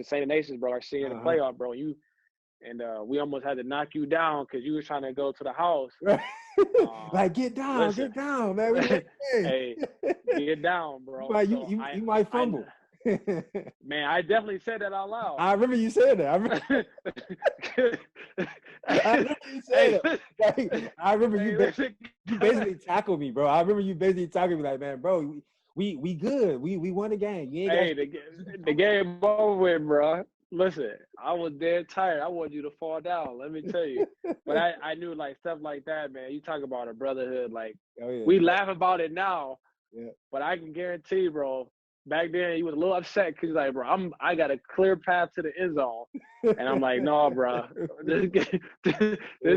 St. Nations, bro. Our senior in the playoff, bro. We almost had to knock you down because you was trying to go to the house. Like get down, man. Hey, get down, bro. You might fumble. Man, I definitely said that out loud. I remember you saying that. I remember you saying that. Like, I remember you basically tackled me, bro. I remember you basically talking me like, man, bro, we good. We won the game. You ain't the game over with, bro. Listen, I was dead tired. I wanted you to fall down. Let me tell you. But I knew like stuff like that, man. You talk about a brotherhood, like we laugh about it now. Yeah. But I can guarantee, bro, back then you was a little upset because like, bro, I got a clear path to the end zone. And I'm like, no, bro, this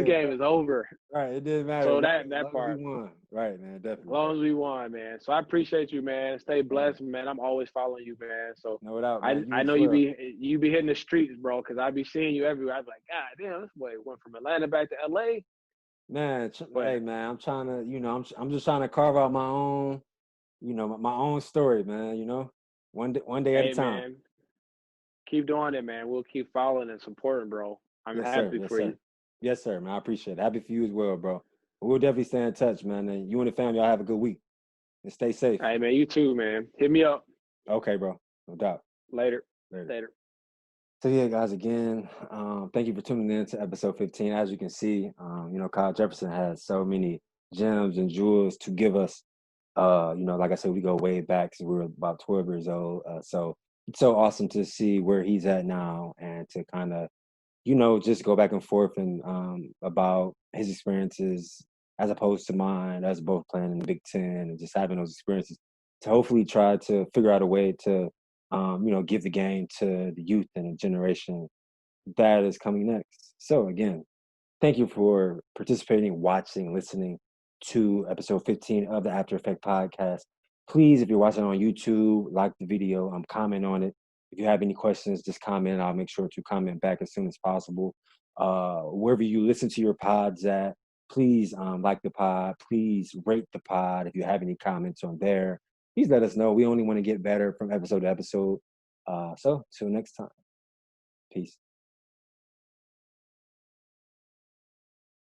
game is over. Right, it didn't matter. So that part. We won. Right, man, definitely. As long as we won, man. So I appreciate you, man. Stay blessed, man. I'm always following you, man. So no doubt, man. I know you be hitting the streets, bro, because I be seeing you everywhere. I be like, God damn, this boy went from Atlanta back to LA. Man, hey, man, I'm trying to, I'm just trying to carve out my own, my own story, man. One day at a time. Man. Keep doing it, man. We'll keep following and supporting, bro. I'm happy for you. Yes, sir, man. I appreciate it. Happy for you as well, bro. We'll definitely stay in touch, man. And you and the family, y'all have a good week. And stay safe. Hey, man, you too, man. Hit me up. Okay, bro. No doubt. Later. So, yeah, guys, again, thank you for tuning in to episode 15. As you can see, Kyle Jefferson has so many gems and jewels to give us. Like I said, we go way back since we were about 12 years old. So it's so awesome to see where he's at now and to kind of, just go back and forth and about his experiences as opposed to mine, as both playing in the Big Ten and just having those experiences to hopefully try to figure out a way to, give the game to the youth and the generation that is coming next. So again, thank you for participating, watching, listening to episode 15 of the After Effect podcast. Please, if you're watching on YouTube, like the video, comment on it. If you have any questions, just comment. I'll make sure to comment back as soon as possible. Wherever you listen to your pods at, please like the pod. Please rate the pod. If you have any comments on there, please let us know. We only want to get better from episode to episode. So till next time. Peace.